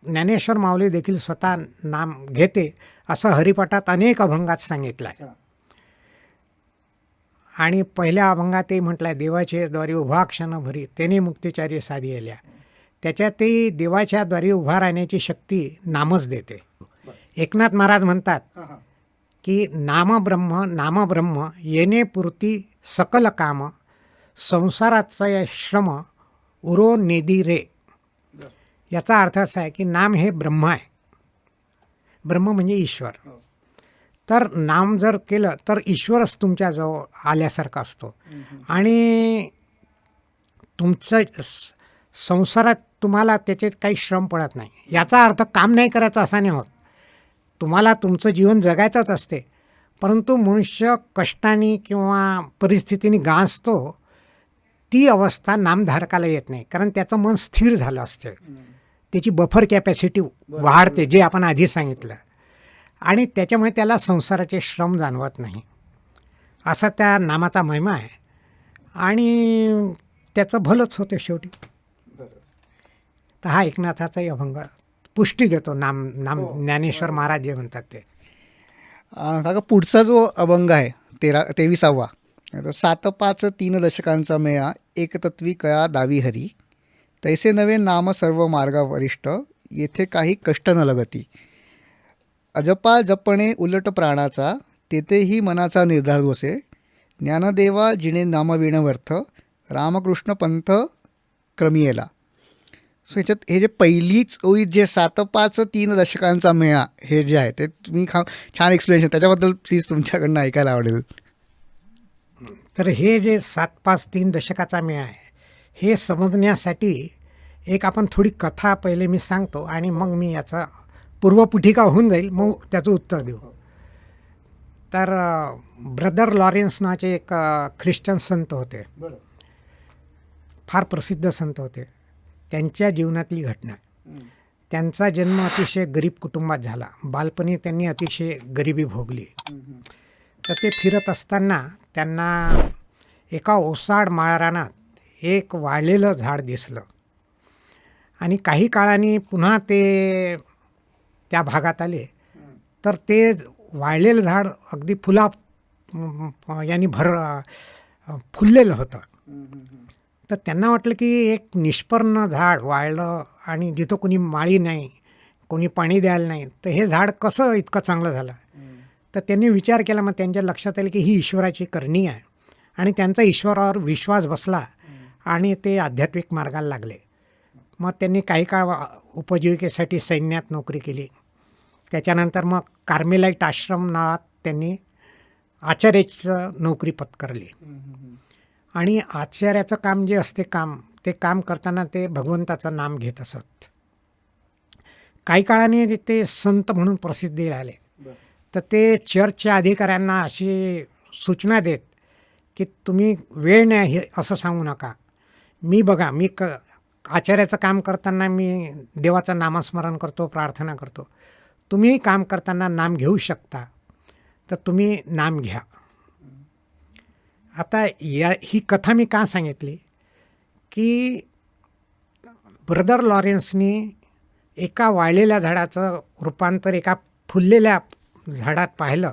ज्ञानेश्वर माऊली देखील स्वतः नाम घेते असं हरिपाठात अनेक अभंगात सांगितलं आहे. आणि पहिल्या अभंगातही म्हटलं आहे, देवाचे द्वारी उभा क्षण भरी तेने मुक्तिचारी साधी आल्या. त्याच्यातही देवाच्या द्वारी उभा राहण्याची शक्ती नामच देते. एकनाथ महाराज म्हणतात की नाम ब्रह्म येणे पुरती सकल काम, संसाराचा श्रम उरो नेदी रे. याचा अर्थ असा आहे की नाम हे ब्रह्म आहे. ब्रह्म म्हणजे ईश्वर. तर नाम जर केलं तर ईश्वरच तुमच्याजवळ आल्यासारखा असतो. आणि तुमचं संसारात तुम्हाला त्याचे काही श्रम पडत नाही. याचा अर्थ काम नाही करायचं असा नाही होत. तुम्हाला तुमचं जीवन जगायचंच असते, परंतु मनुष्य कष्टाने किंवा परिस्थितीने गांजतो, ती अवस्था नामधारकाला येत नाही. कारण त्याचं मन स्थिर झालं असते, त्याची बफर कॅपॅसिटी वाढते, जे आपण आधी सांगितलं. आणि त्याच्यामुळे त्याला संसाराचे श्रम जाणवत नाही, असा त्या नामाचा महिमा आहे. आणि त्याचं भलंच होतं शेवटी. तर हा एकनाथाचाही अभंग पुष्टी देतो. नाम ज्ञानेश्वर महाराज जे म्हणतात ते. काका पुढचा जो अभंग आहे 23वा, 7-5 3 दशकांचा मेळा एकतत्वी कळा दावी हरी, तैसे नवे नाम सर्व मार्गा वरिष्ठ, येथे काही कष्ट न लगती, अजपा जपणे उलट प्राणाचा, तेथेही मनाचा निर्धार बसे, ज्ञानदेवा जिने नामविण व्यर्थ, रामकृष्ण पंथ क्रमियेला. सो ह्याच्यात हे जे पहिलीच ओळीत जे 7-5 3 दशकांचा मेळा हे जे आहे ते तुम्ही छान एक्सप्लेनेशन, त्याच्याबद्दल प्लीज तुमच्याकडनं ऐकायला आवडेल. तर हे जे 7-5 3 दशकाचा मेळा आहे, हे समजण्यासाठी एक आपण थोडी कथा पहिले मी सांगतो आणि मग मी याचा पूर्वपुठिका होऊन जाईल, मग त्याचं उत्तर देऊ. तर ब्रदर लॉरेन्स नावाचे एक ख्रिश्चन संत होते, फार प्रसिद्ध संत होते. त्यांच्या जीवनातली घटना. त्यांचा जन्म अतिशय गरीब कुटुंबात झाला. बालपणी त्यांनी अतिशय गरिबी भोगली. तर ते फिरत असताना त्यांना एका ओसाड माळरानात एक वाळलेलं झाड दिसलं आणि काही काळाने पुन्हा ते त्या भागात आले. तर ते वाळलेलं झाड अगदी यांनी फुललेलं होतं. तर त्यांना वाटलं की एक निष्पर्ण झाड वाळलं आणि जिथं कोणी माळी नाही, कोणी पाणी द्यायला नाही, तर हे झाड कसं इतकं चांगलं झालं. तर त्यांनी विचार केला. मग त्यांच्या लक्षात आलं की ही ईश्वराची करणी आहे आणि त्यांचा ईश्वरावर विश्वास बसला आणि ते आध्यात्मिक मार्गाला लागले. मग त्यांनी काही काळ उपजीविकेसाठी सैन्यात नोकरी केली. त्याच्यानंतर मग कार्मेलाईट आश्रम नावात त्यांनी आचार्याचं नोकरी पत्करली. आणि आचार्याचं काम जे असते ते काम करताना ते भगवंताचं नाम घेत असत. काही काळाने ते संत म्हणून प्रसिद्धी राहिले. तर ते चर्चच्या अधिकाऱ्यांना अशी सूचना देत की तुम्ही वेळ नाही हे असं सांगू नका. मी आचार्याचं काम करताना मी देवाचं नामस्मरण करतो, प्रार्थना करतो. तुम्ही काम करताना नाम घेऊ शकता, तर तुम्ही नाम घ्या. आता ही कथा मी का सांगितली की ब्रदर लॉरेन्सनी एका वाळलेल्या झाडाचं रूपांतर एका फुललेल्या झाडात पाहिलं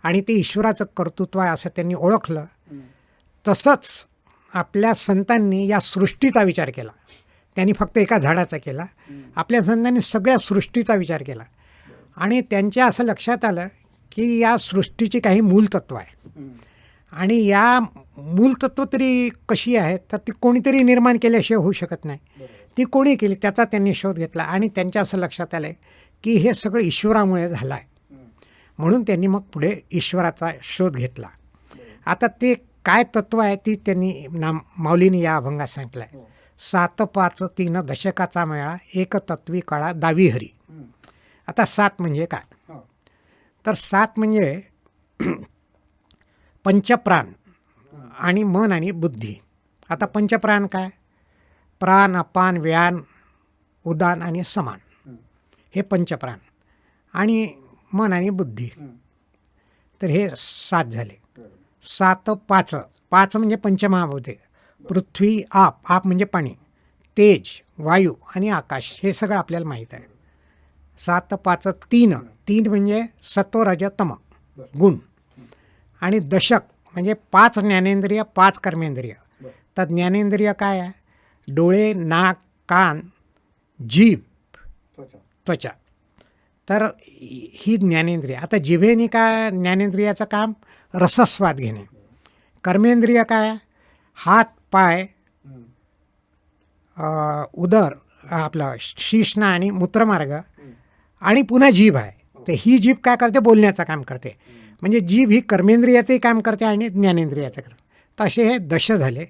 आणि ते ईश्वराचं कर्तृत्व आहे असं त्यांनी ओळखलं. तसंच आपल्या संतांनी या सृष्टीचा विचार केला. त्यांनी फक्त एका झाडाचा केला. आपल्या संतांनी सगळ्या सृष्टीचा विचार केला आणि त्यांच्या असं लक्षात आलं की या सृष्टीची काही मूलतत्व आहे आणि या मूलतत्व तरी कशी आहे, तर ती कोणीतरी निर्माण केल्याशिवाय होऊ शकत नाही. ती कोणी केली त्याचा त्यांनी शोध घेतला आणि त्यांच्या असं लक्षात आलं की हे सगळं ईश्वरामुळे झालं आहे. म्हणून त्यांनी मग पुढे ईश्वराचा शोध घेतला. आता ते काय तत्व आहे ती त्यांनी माऊलीने या अभंगात सांगितलं आहे. 7-5 3 दशकाचा मेळा एकतत्वी कळा दावी हरी. आता 7 म्हणजे काय, तर 7 म्हणजे पंचप्राण आणि मन आणि बुद्धी. आता पंचप्राण काय, प्राण, अपान, व्यान, उदान आणि समान, हे पंचप्राण आणि मन आणि बुद्धी. तर हे 7 झाले. 7-5 5 म्हणजे पंचमहाभूते, पृथ्वी, आप म्हणजे पाणी, तेज, वायू आणि आकाश, हे सगळं आपल्याला माहीत आहे. 7-5 3 म्हणजे सत्व, रज, तम गुण. आणि दशक म्हणजे 5 ज्ञानेंद्रिय, 5 कर्मेंद्रिय. तर ज्ञानेंद्रिय काय आहे, डोळे, नाक, कान, जीभ, त्वचा. तर ही ज्ञानेंद्रिय. आता जिभेने काय ज्ञानेंद्रियाचं काम, रसस्वाद घेणे. कर्मेंद्रिय काय, हात, पाय, उदर, आपला शीश्ना आणि मूत्रमार्ग आणि पुन्हा जीभ आहे. तर ही जीभ काय करते, बोलण्याचं काम करते. म्हणजे जीभ ही कर्मेंद्रियाचंही काम करते आणि ज्ञानेंद्रियाचं काम. तर असे हे दश झाले.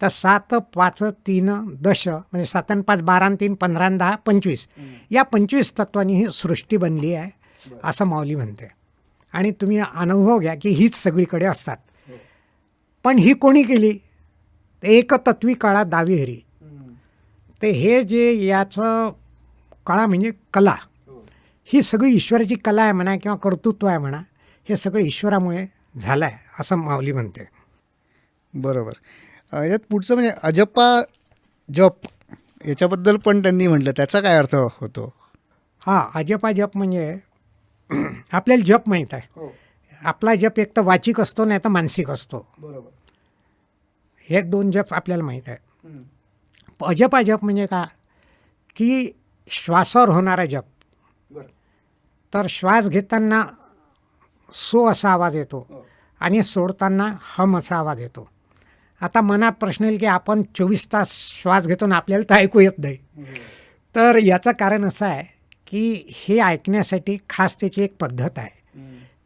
तर 7-5 3 दश म्हणजे 7 आणि 5 12 आणि 3 15 आणि 10 25. या 25 तत्वांनी ही सृष्टी बनली आहे असं माऊली म्हणते. आणि तुम्ही अनुभव घ्या की हीच सगळीकडे असतात. पण ही कोणी केली, एकतत्वी कळा दावी हरी. ते हे जे याचं कळा म्हणजे कला, ही सगळी ईश्वराची कला आहे म्हणा किंवा कर्तृत्व आहे म्हणा, हे सगळं ईश्वरामुळे झालं आहे असं माऊली म्हणते. बरोबर. यात पुढचं म्हणजे अजपा जप याच्याबद्दल पण त्यांनी म्हटलं, त्याचा काय अर्थ होतो? हा, अजपा जप म्हणजे आपल्याला जप माहीत आहे. आपला जप एक तर वाचिक असतो नाही तर मानसिक असतो. बरोबर. हे दोन जप आपल्याला माहीत आहे. अजपा जप म्हणजे का, की श्वासावर होणारा जप. तर श्वास घेताना सो असा आवाज येतो आणि सोडताना हम असा आवाज येतो. आता मनात प्रश्न येईल की आपण 24 तास श्वास घेतो ना, आपल्याला तर ऐकू येत नाही. तर याचं कारण असं आहे की हे ऐकण्यासाठी खास त्याची एक पद्धत आहे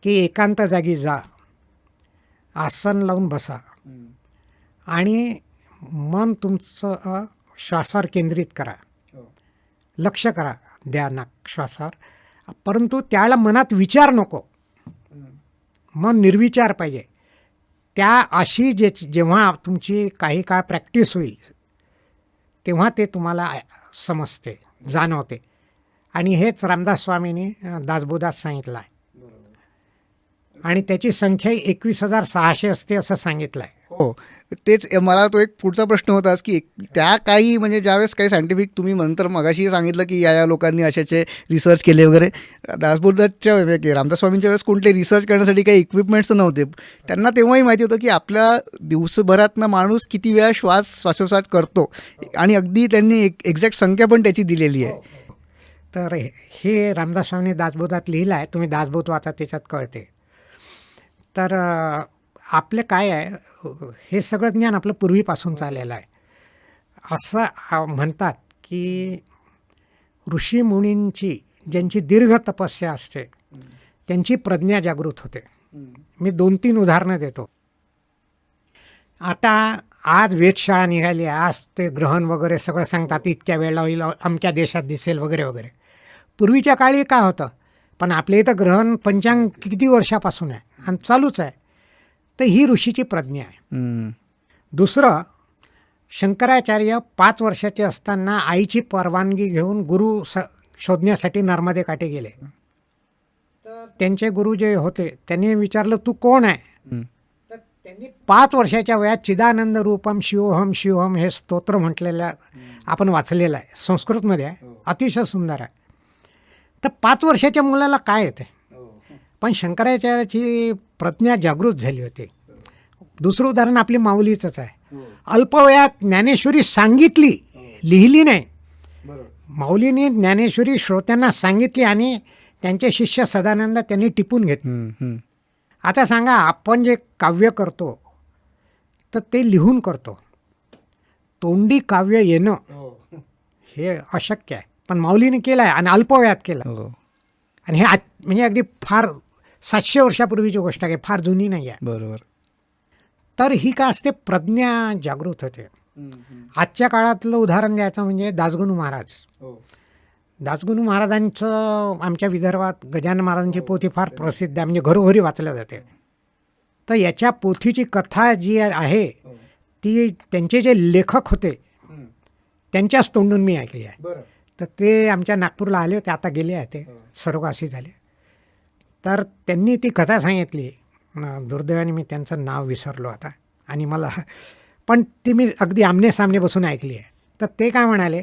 की एकांत जागी जा, आसन लावून बसा आणि मन तुमचं श्वासावर केंद्रित करा, लक्ष करा द्या श्वासावर. परंतु त्याला मनात विचार नको, मन निर्विचार पाहिजे. त्या अशी जेव्हा तुमची काही काळ प्रॅक्टिस होईल तेव्हा ते तुम्हाला समजते, जाणवते. आणि हेच रामदास स्वामींनी दासबोधात सांगितलं आहे. आणि त्याची संख्या 21,600 असते असं सांगितलं आहे. हो, तेच मला तो एक पुढचा प्रश्न होताच की त्या काही म्हणजे ज्यावेळेस काही सायंटिफिक तुम्ही नंतर मगाशी सांगितलं की या लोकांनी अशाचे रिसर्च केले वगैरे, दासबोधाच्या म्हणजे रामदास स्वामींच्या वेळेस कोणते रिसर्च करण्यासाठी काही इक्विपमेंट्स नव्हते. त्यांना तेव्हाही माहिती होतं की आपल्या दिवसभरातनं माणूस किती वेळा श्वासोच्छ्वास करतो आणि अगदी त्यांनी एक्झॅक्ट संख्या पण त्याची दिलेली आहे. तर हे रामदास स्वामींनी दासबोधात लिहिलं आहे, तुम्ही दासबोध वाचा, त्याच्यात कळते. तर आपलं काय आहे, हे सगळं ज्ञान आपलं पूर्वीपासून चाललेलं आहे. असं म्हणतात की ऋषीमुनींची ज्यांची दीर्घ तपस्या असते त्यांची प्रज्ञा जागृत होते. मी 2-3 उदाहरणं देतो. आता आज वेधशाळा निघाली, आज ते ग्रहण वगैरे सगळं सांगतात, इतक्या वेळेला होईल, अमक्या देशात दिसेल वगैरे वगैरे. पूर्वीच्या काळी काय होतं, पण आपल्या इथं ग्रहण पंचांग किती वर्षापासून आहे आणि चालूच आहे. तर ही ऋषीची प्रज्ञा आहे. दुसरं, शंकराचार्य 5 वर्षाचे असताना आईची परवानगी घेऊन गुरु शोधण्यासाठी नर्मदे काठी गेले. तर त्यांचे गुरु जे होते त्यांनी विचारलं, तू कोण आहे? तर त्यांनी 5 वर्षाच्या वयात चिदानंद रूपम शिवोहम शिवोहम हे स्तोत्र म्हटलेलं आपण वाचलेलं आहे, संस्कृतमध्ये आहे, अतिशय सुंदर आहे. तर 5 वर्षाच्या मुलाला काय येते, पण शंकराचार्याची प्रज्ञा जागृत झाली होती. दुसरं उदाहरण आपली माऊलीचंच आहे. अल्पवयात ज्ञानेश्वरी सांगितली, लिहिली नाही. माऊलीने ज्ञानेश्वरी श्रोत्यांना सांगितली आणि त्यांचे शिष्य सदानंद त्यांनी टिपून घेतले. आता सांगा, आपण जे काव्य करतो तर ते लिहून करतो, तोंडी काव्य येणं हे अशक्य आहे. पण माऊलीने केलं आहे आणि अल्पवयात केलं. आणि हे म्हणजे अगदी फार 700 वर्षापूर्वीची गोष्ट आहे, फार जुनी नाही आहे. बरोबर. तर ही काय असते, प्रज्ञा जागृत होते. आजच्या काळातलं उदाहरण द्यायचं म्हणजे दासगणू महाराज. दासगणू महाराजांचं आमच्या विदर्भात गजानन महाराजांची पोथी फार प्रसिद्ध आहे, म्हणजे घरोघरी वाचल्या जाते. तर याच्या पोथीची कथा जी आहे ती त्यांचे जे लेखक होते त्यांच्याच तोंडून मी ऐकली आहे. तर ते आमच्या नागपूरला आले होते, आता गेले आहे, ते स्वर्गवासी झाले. तर त्यांनी ती कथा सांगितली. दुर्दैवाने मी त्यांचं नाव विसरलो आता, आणि मला पण ती मी अगदी आमने-सामने बसून ऐकली आहे. तर ते काय म्हणाले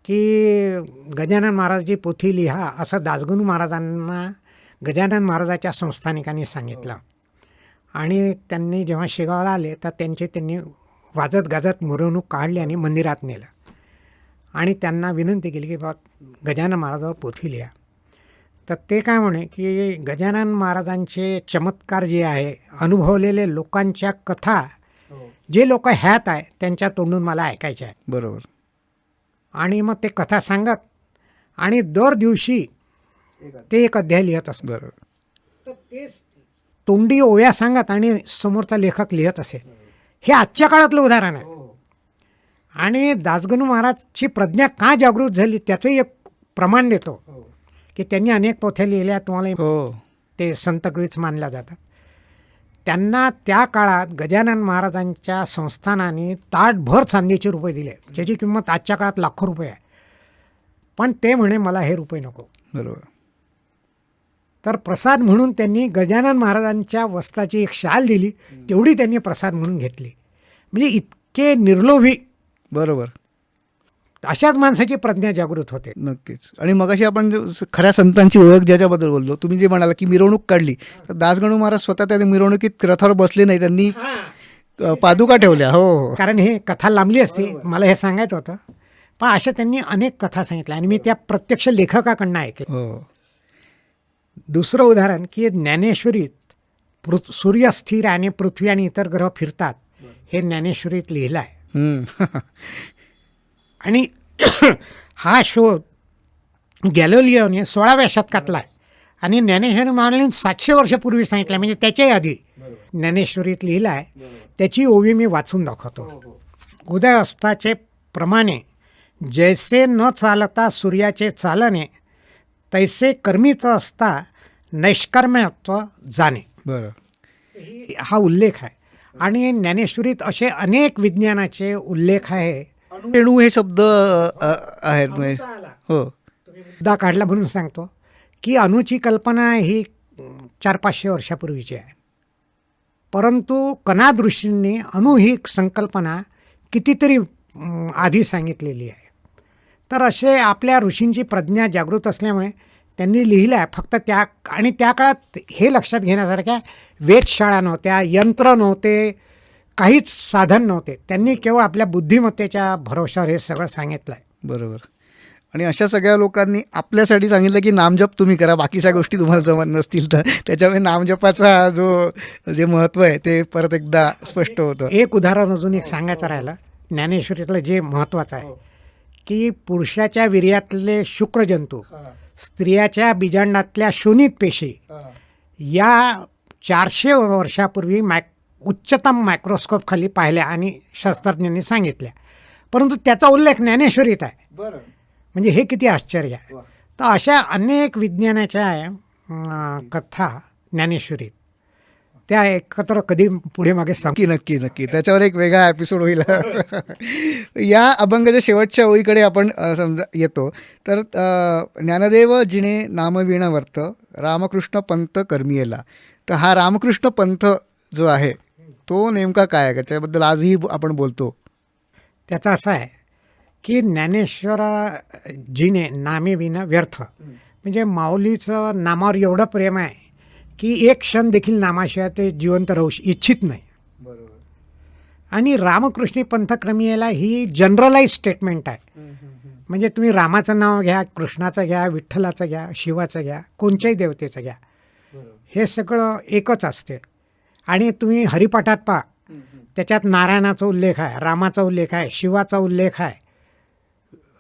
की गजानन महाराजाची पोथी लिहा असं दासगणू महाराजांना गजानन महाराजाच्या संस्थानिकांनी सांगितलं. आणि त्यांनी जेव्हा शेगावला आले तर त्यांनी वाजत गाजत मिरवणूक काढली आणि मंदिरात नेलं आणि त्यांना विनंती केली की बाबा गजानन महाराजावर पोथी लिहा. तर ते काय म्हणे की गजानन महाराजांचे चमत्कार जे आहे, अनुभवलेले लोकांच्या कथा, जे लोक ह्यात आहे त्यांच्या तोंडून मला ऐकायच्या आहे. बरोबर. आणि मग ते कथा सांगत आणि दर दिवशी ते एक अध्याय लिहत असत. बरोबर. तर ते तोंडी ओव्या सांगत आणि समोरचा लेखक लिहत असे. हे आजच्या काळातलं उदाहरण आहे. आणि दासगणू महाराजची प्रज्ञा का जागृत झाली त्याचंही एक प्रमाण देतो की त्यांनी अनेक पोथ्या लिहिल्या. तुम्हाला ते संत कवीच मानल्या जातात. त्यांना त्या काळात गजानन महाराजांच्या संस्थानाने ताटभर चांदीचे रुपये दिले, ज्याची किंमत आजच्या काळात लाखो रुपये आहे. पण ते म्हणे मला हे रुपये नको. बरोबर. तर प्रसाद म्हणून त्यांनी गजानन महाराजांच्या वस्त्राची एक शाल दिली, तेवढी त्यांनी प्रसाद म्हणून घेतली. म्हणजे इतके निर्लोभी, बरोबर, अशाच माणसाची प्रज्ञा जागृत होते. नक्कीच. आणि मगाशी आपण खऱ्या संतांची ओळख ज्याच्याबद्दल बोललो, तुम्ही जे म्हणाला की मिरवणूक काढली, तर दासगणू महाराज स्वतः त्या मिरवणुकीत रथावर बसले नाही, त्यांनी पादुका ठेवल्या. हो हो, कारण हे कथा लांबली असती, मला हे सांगायचं होतं, पण अशा त्यांनी अनेक कथा सांगितल्या आणि मी त्या प्रत्यक्ष लेखकाकडनं ऐकल्या. हो. दुसरं उदाहरण की ज्ञानेश्वरीत सूर्य स्थिर आणि पृथ्वी आणि इतर ग्रह फिरतात, हे ज्ञानेश्वरीत लिहिलं आहे. हम्म. आणि हा शोध गॅलिलिओने 16व्या शतकातला आहे आणि ज्ञानेश्वरी महाराजांनी 700 वर्षापूर्वी सांगितलं, म्हणजे त्याच्याही आधी ज्ञानेश्वरीत लिहिलं आहे. त्याची ओवी मी वाचून दाखवतो. उदय अस्ताचे प्रमाणे जैसे न चालता सूर्याचे चालणे, तैसे कर्मीचं असता नैष्कर्म्यत्व जाणे. बरं. हा उल्लेख आहे. आणि ज्ञानेश्वरीत असे अनेक विज्ञानाचे उल्लेख आहे. अणुरेणू हे शब्द आहेत. हो, मुद्दा काढला म्हणून सांगतो की अणूची कल्पना ही 400-500 वर्षापूर्वीची आहे, परंतु कणाद ऋषींनी अणू ही संकल्पना कितीतरी आधी सांगितलेली आहे. तर असे आपल्या ऋषींची प्रज्ञा जागृत असल्यामुळे त्यांनी लिहिलं आहे. फक्त त्या काळात हे लक्षात घेण्यासारख्या वेधशाळा नव्हत्या, यंत्र नव्हते, काहीच साधन नव्हते. त्यांनी केवळ आपल्या बुद्धिमत्तेच्या भरोशावर हे सगळं सांगितलं आहे. बरोबर. आणि अशा सगळ्या लोकांनी आपल्यासाठी सांगितलं की नामजप तुम्ही करा, बाकीच्या गोष्टी तुम्हाला जमत नसतील तर. त्याच्यामुळे नामजपाचा जे महत्त्व आहे ते परत एकदा स्पष्ट होतं. एक उदाहरण अजून एक सांगायचं राहिलं ज्ञानेश्वरीतलं, जे महत्त्वाचं आहे की पुरुषाच्या वीर्यातले शुक्रजंतू, स्त्रियाच्या बीजांडातल्या शोणित पेशी या 400 वर्षापूर्वी उच्चतम मायक्रोस्कोप खाली पाहिल्या आणि शास्त्रज्ञांनी सांगितल्या, परंतु त्याचा उल्लेख ज्ञानेश्वरीत आहे. म्हणजे हे किती आश्चर्य आहे. तर अशा अनेक विज्ञानाच्या कथा ज्ञानेश्वरीत, त्या एकत्र कधी पुढे मागे नक्की त्याच्यावर एक वेगळा एपिसोड होईल. या अभंगाच्या शेवटच्या ओळीकडे आपण समजा येतो. तर ज्ञानदेव जिने नामवीणा वर्त, रामकृष्ण पंथ कर्मियेला. तर हा रामकृष्ण पंथ जो आहे तो नेमका काय आहे, त्याच्याबद्दल आजही आपण बोलतो. त्याचा असा आहे की ज्ञानेश्वरजीने नामे विना व्यर्थ, म्हणजे माऊलीचं नामावर एवढं प्रेम आहे की एक क्षण देखील नामाशिवाय ते जिवंत राहू इच्छित नाही. आणि रामकृष्णी पंथक्रमीला ही जनरलाइज स्टेटमेंट आहे. म्हणजे तुम्ही रामाचं नाव घ्या, कृष्णाचं घ्या, विठ्ठलाचं घ्या, शिवाचं घ्या, कोणत्याही देवतेचं घ्या, हे सगळं एकच असते. आणि तुम्ही हरिपाठात पहा, त्याच्यात नारायणाचा उल्लेख आहे, रामाचा उल्लेख आहे, शिवाचा उल्लेख आहे,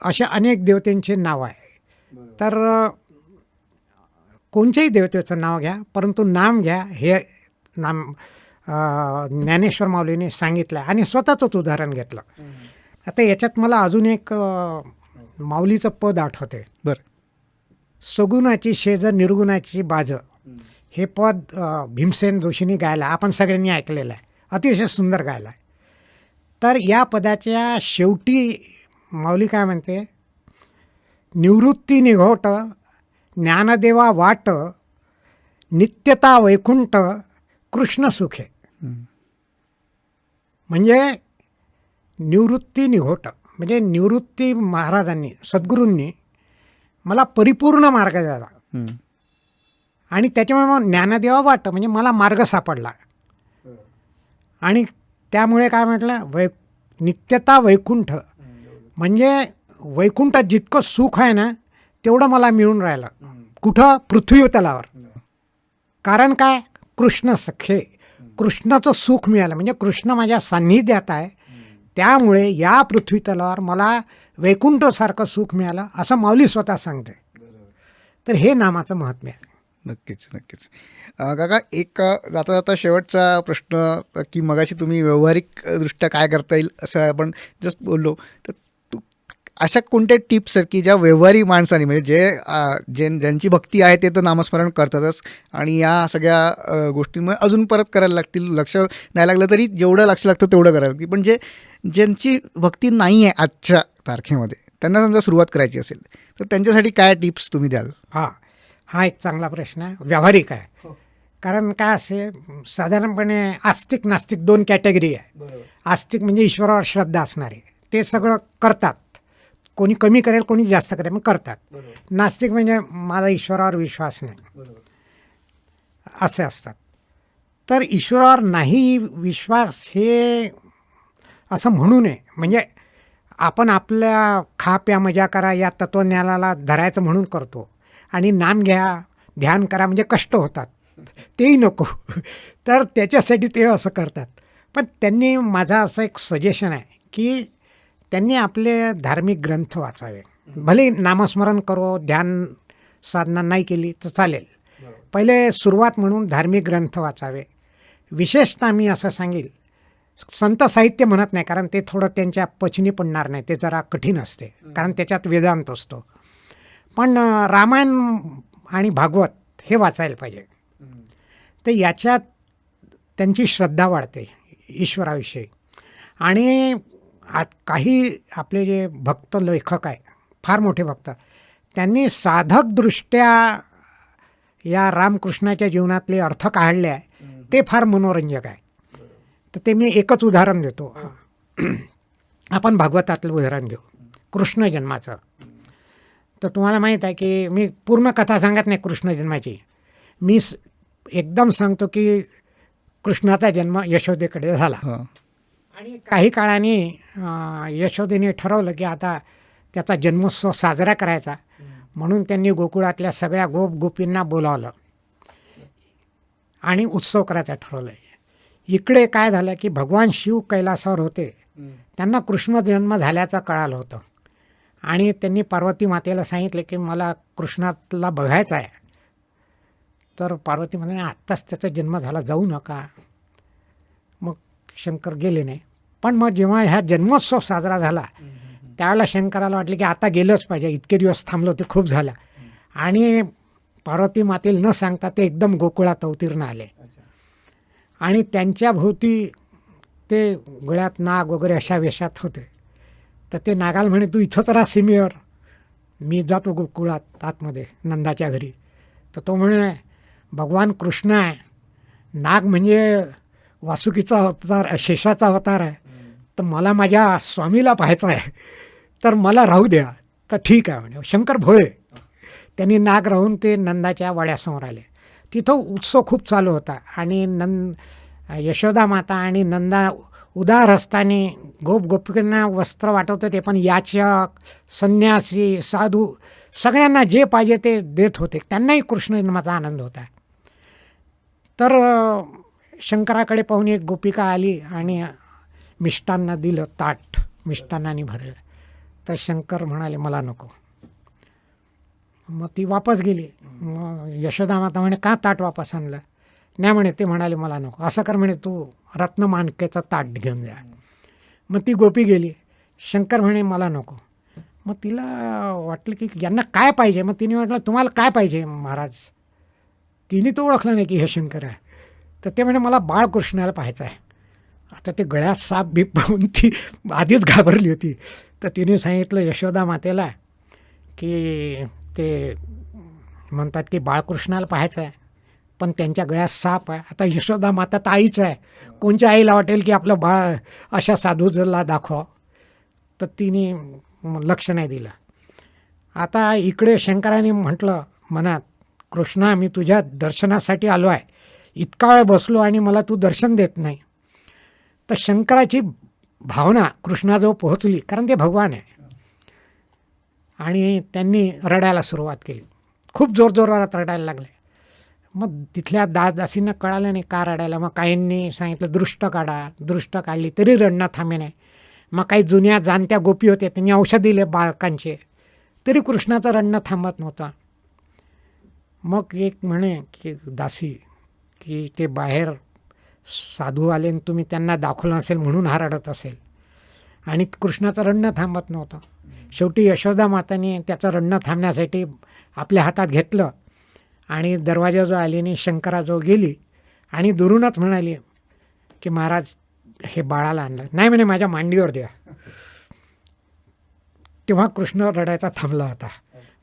अशा अनेक देवतेंचे नाव आहे. तर कोणत्याही देवतेचं नाव घ्या, परंतु नाम घ्या, हे नाम ज्ञानेश्वर माऊलीने सांगितलं आणि स्वतःचंच उदाहरण घेतलं. आता याच्यात मला अजून एक माऊलीचं पद आठवते. बरं. सगुणाची शेज निर्गुणाची बाज, हे पद भीमसेन जोशींनी गायलं, आपण सगळ्यांनी ऐकलेलं आहे, अतिशय सुंदर गायलं आहे. तर या पदाच्या शेवटी माऊली काय म्हणते, निवृत्ती निघोट ज्ञानदेवा वाट, नित्यता वैकुंठ कृष्ण सुखे. म्हणजे निवृत्ती निघोट, म्हणजे निवृत्ती महाराजांनी, सद्गुरूंनी मला परिपूर्ण मार्ग दिला आणि त्याच्यामुळे मग ज्ञानदेवा वाट, म्हणजे मला मार्ग सापडला. आणि त्यामुळे काय म्हटलं, नित्यता वैकुंठ, म्हणजे वैकुंठात जितकं सुख आहे ना तेवढं मला मिळून राहिलं. कुठं? पृथ्वी तलावर. कारण काय? कृष्ण सखे, कृष्णाचं सुख मिळालं, म्हणजे कृष्ण माझ्या सान्निध्यात आहे, त्यामुळे या पृथ्वी तलावर मला वैकुंठसारखं सुख मिळालं, असं माऊली स्वतः सांगते. तर हे नामाचं महात्म्य आहे. नक्कीच. काका, एक जाता जाता शेवटचा प्रश्न, की मगाशी तुम्ही व्यावहारिकदृष्ट्या काय करता येईल असं आपण जस्ट बोललो, तर अशा कोणत्या टिप्स आहेत की ज्या व्यवहारी माणसांनी, म्हणजे ज्यांची भक्ती आहे ते तर नामस्मरण करतातच आणि या सगळ्या गोष्टींमुळे अजून परत करायला लागतील, लक्ष नाही लागलं तरी जेवढं लक्ष लागतं तेवढं करायला लागतील, पण ज्यांची भक्ती नाही आहे आजच्या तारखेमध्ये, त्यांना समजा सुरुवात करायची असेल तर त्यांच्यासाठी काय टिप्स तुम्ही द्याल? हां, हा एक चांगला प्रश्न आहे, व्यावहारिक आहे. कारण काय असे साधारणपणे आस्तिक नास्तिक दोन कॅटेगरी आहे. आस्तिक म्हणजे ईश्वरावर श्रद्धा असणारे, ते सगळं करतात. कोणी कमी करेल, कोणी जास्त करेल, मग करतात. नास्तिक म्हणजे माझा ईश्वरावर विश्वास नाही, असे असतात. तर ईश्वरावर नाही विश्वास हे असं म्हणू नये. म्हणजे आपण आपल्या खा प्या मजा करा या तत्त्वज्ञानाला धरायचं म्हणून करतो, आणि नाम घ्या ध्यान करा म्हणजे कष्ट होतात, तेही नको. तर त्याच्यासाठी ते असं करतात. पण त्यांनी माझा असं एक सजेशन आहे की त्यांनी आपले धार्मिक ग्रंथ वाचावे. भले नामस्मरण करो, ध्यान साधना नाही केली तर चालेल. पहिले सुरुवात म्हणून धार्मिक ग्रंथ वाचावे. विशेषतः मी असं सांगेल, संत साहित्य म्हणत नाही, कारण ते थोडं त्यांच्या पचनी पडणार नाही, ते जरा कठीण असते, कारण त्याच्यात वेदांत असतो. पण रामायण आणि भागवत हे वाचायला पाहिजे. तर याच्यात त्यांची श्रद्धा वाढते ईश्वराविषयी. आणि काही आपले जे भक्त लेखक आहे, फार मोठे भक्त, त्यांनी साधकदृष्ट्या या रामकृष्णाच्या जीवनातले अर्थ काढले आहे, ते फार मनोरंजक आहे. तर ते मी एकच उदाहरण देतो. आपण भागवतातलं उदाहरण घेऊ, कृष्ण जन्माचं. तर तुम्हाला माहीत आहे की मी पूर्ण कथा सांगत नाही कृष्ण जन्माची, मी एकदम सांगतो की कृष्णाचा जन्म यशोदेकडे झाला. आणि काही काळाने यशोदेने ठरवलं की आता त्याचा जन्मोत्सव साजरा करायचा, म्हणून त्यांनी गोकुळातल्या सगळ्या गोपींना बोलावलं आणि उत्सव करायचा ठरवलं. इकडे काय झालं की भगवान शिव कैलासावर होते, त्यांना कृष्ण जन्म झाल्याचं कळालं होतं, आणि त्यांनी पार्वती मातेला सांगितले की मला कृष्णाला बघायचा आहे. तर पार्वती म्हणाले आत्ताच त्याचा जन्म झाला, जाऊ नका. मग शंकर गेले नाही. पण मग जेव्हा ह्या जन्मोत्सव साजरा झाला त्यावेळेला शंकराला वाटले की आता गेलंच पाहिजे, इतके दिवस थांबलो ते खूप झालं. आणि पार्वती मातेला न सांगता ते एकदम गोकुळात अवतीर्ण आले. आणि त्यांच्या भोवती ते गळ्यात नाग वगैरे अशा वेशात होते. तर ते नागाला म्हणे तू इथंच राहा सीमेवर, मी जातो गोकुळात आतमध्ये नंदाच्या घरी. तर तो म्हणे भगवान कृष्ण आहे, नाग म्हणजे वासुकीचा अवतार, शेषाचा अवतार आहे, तर मला माझ्या स्वामीला पाहायचं आहे, तर मला राहू द्या. तर ठीक आहे म्हणे. शंकर भोळे, त्यांनी नाग राहून ते नंदाच्या वाड्यासमोर आले. तिथं उत्सव खूप चालू होता, आणि यशोदा माता आणि नंदा उदार हस्ताने गोपींना वस्त्र वाटवत होते, पण याचक संन्यासी साधू सगळ्यांना जे पाहिजे ते देत होते. त्यांनाही कृष्ण जन्माचा आनंद होता. तर शंकराकडे पाहून एक गोपिका आली आणि मिष्टांना दिलं, ताट मिष्टांनाने भरलं. तर शंकर म्हणाले मला नको. मग ती वापस गेली. मग यशोदा माता म्हणे का ताट वापस आणलं? नाही म्हणे, ते म्हणाले मला नको. असं कर म्हणे, तू रत्नमाणकेचं ताट घेऊन जा. मग ती गोपी गेली. शंकर म्हणे मला नको. मग तिला वाटलं की यांना काय पाहिजे. मग तिने म्हटलं तुम्हाला काय पाहिजे महाराज? तिने तो ओळखलं नाही की हे शंकर आहे. तर ते म्हणे मला बाळकृष्णाला पाहायचं आहे. आता ते गळ्यात साप बीप पाहून ती आधीच घाबरली होती. तर तिने सांगितलं यशोदा मातेला की ते म्हणतात की बाळकृष्णाला पाहायचं आहे, पण त्यांच्या गळ्यात साप आहे. आता यशोदा माता तर आईच आहे, कोणच्या आईला वाटेल की आपलं बाळ अशा साधूला दाखवा. तर तिने लक्ष नाही दिलं. आता इकडे शंकराने म्हटलं मनात, कृष्णा मी तुझ्या दर्शनासाठी आलो आहे, इतका वेळ बसलो आणि मला तू दर्शन देत नाही. तर शंकराची भावना कृष्णाजवळ पोहोचली, कारण ते भगवान आहे. आणि त्यांनी रडायला सुरुवात केली, खूप जोरजोरात रडायला लागले. मग तिथल्या दासदासींना कळालं नाही का रडायला. मग काहींनी सांगितलं दृष्ट काढा. दृष्ट काढली तरी रडणं थांबे नाही. मग काही जुन्या जाणत्या गोपी होत्या, त्यांनी औषध दिले बालकांचे, तरी कृष्णाचं रडणं थांबत नव्हतं. मग एक म्हणे की दासी की ते बाहेर साधू आले आणि तुम्ही त्यांना दाखवलं असेल म्हणून हा रडत असेल. आणि कृष्णाचं रडणं थांबत नव्हतं. शेवटी यशोदा माताने त्याचं रडणं थांबण्यासाठी आपल्या हातात घेतलं आणि दरवाजाजवळ आली आणि शंकराजवळ गेली आणि दुरूनच म्हणाली की महाराज हे बाळाला आणलं. नाही म्हणे माझ्या मांडीवर द्या. तेव्हा कृष्ण रडायचा थांबला होता.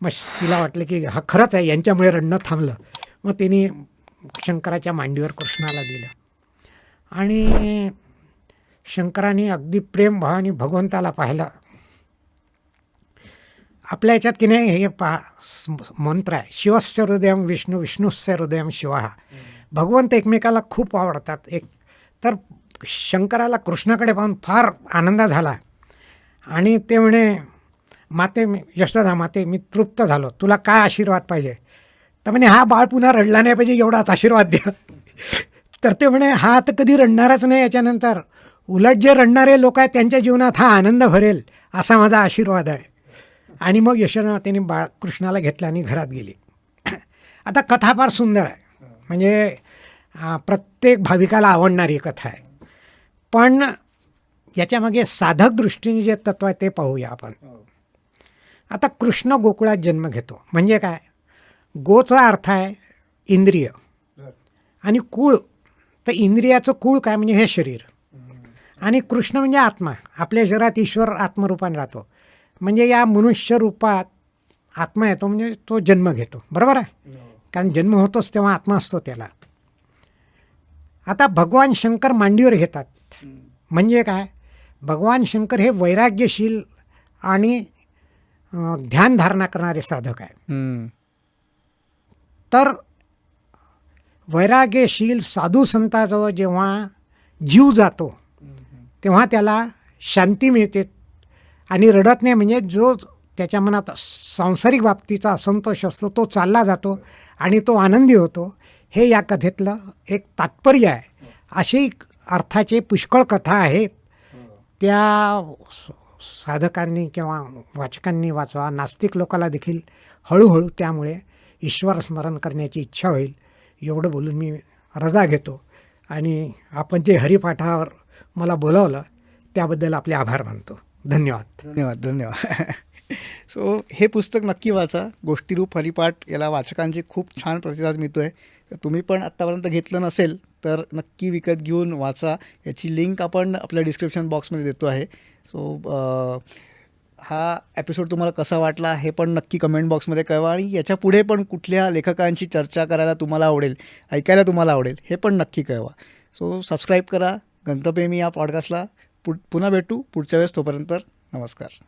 मग तिला वाटलं की हा खरंच आहे, यांच्यामुळे रडणं थांबलं. मग तिने शंकराच्या मांडीवर कृष्णाला दिलं आणि शंकराने अगदी प्रेमभावाने भगवंताला पाहिलं. आपल्या याच्यात की नाही हे मंत्र आहे, शिवस्य हृदयम विष्णू, विष्णुस्य हृदयम शिवा. भगवंत एकमेकाला खूप आवडतात. तर शंकराला कृष्णाकडे पाहून फार आनंद झाला आणि ते म्हणे, माते यशोदा माते, मी तृप्त झालो, तुला काय आशीर्वाद पाहिजे? तर म्हणे, हा बाळ पुन्हा रडला नाही पाहिजे एवढाच आशीर्वाद द्या. तर ते म्हणे, हा तर कधी रडणारच नाही याच्यानंतर, उलट जे रडणारे लोक आहेत त्यांच्या जीवनात हा आनंद भरेल असा माझा आशीर्वाद आहे. आणि मग यशोदा मातेने बाळ कृष्णाला घेतलं आणि घरात गेली. आता कथा फार सुंदर आहे, म्हणजे प्रत्येक भाविकाला आवडणारी कथा आहे. पण याच्यामागे साधक दृष्टीने जे तत्व आहे ते पाहूया आपण. आता कृष्ण गोकुळात जन्म घेतो. म्हणजे काय? गोचा अर्थ आहे इंद्रिय आणि कुळ, तर इंद्रियाचं कुळ काय म्हणजे हे शरीर, आणि कृष्ण म्हणजे आत्मा. आपल्या शरीरात ईश्वर आत्मरूपाने राहतो, म्हणजे या मनुष्य रूपात आत्मा येतो, म्हणजे तो जन्म घेतो. बरोबर आहे? कारण जन्म होतोच तेव्हा आत्मा असतो त्याला. आता भगवान शंकर मांडीवर घेतात. म्हणजे काय? भगवान शंकर हे वैराग्यशील आणि ध्यानधारणा करणारे साधक आहे. तर वैराग्यशील साधू संताजवळ जेव्हा जीव जातो तेव्हा त्याला शांती मिळते आणि रडत नाही. म्हणजे जो त्याच्या मनात सांसारिक बाबतीचा असंतोष असतो तो चालला जातो आणि तो आनंदी होतो. हे या कथेतलं एक तात्पर्य आहे. अशी अर्थाचे पुष्कळ कथा आहेत. त्या साधकांनी किंवा वाचकांनी वाचवा. नास्तिक लोकांना देखील हळूहळू त्यामुळे ईश्वर स्मरण करण्याची इच्छा होईल. एवढं बोलून मी रजा घेतो आणि आपण जे हरिपाठावर मला बोलावलं त्याबद्दल आपले आभार मानतो. धन्यवाद. धन्यवाद. सो हे पुस्तक नक्की वाचा. गोष्टीरूप हरिपाठ याला वाचकांचे खूप छान प्रतिसाद मिळतो आहे. तुम्ही पण आत्तापर्यंत घेतलं नसेल तर नक्की विकत घेऊन वाचा. याची लिंक आपण आपल्या डिस्क्रिप्शन बॉक्समध्ये देतो आहे. सो हा एपिसोड तुम्हाला कसा वाटला हे पण नक्की कमेंट बॉक्समध्ये कळवा. आणि याच्या पुढे पण कुठल्या लेखकांची चर्चा करायला तुम्हाला आवडेल, ऐकायला तुम्हाला आवडेल हे पण नक्की कळवा. सो सबस्क्राईब करा गंतप्रेमी या पॉडकास्टला. पुन्हा भेटू पुढच्या वेळेस. तोपर्यंत नमस्कार.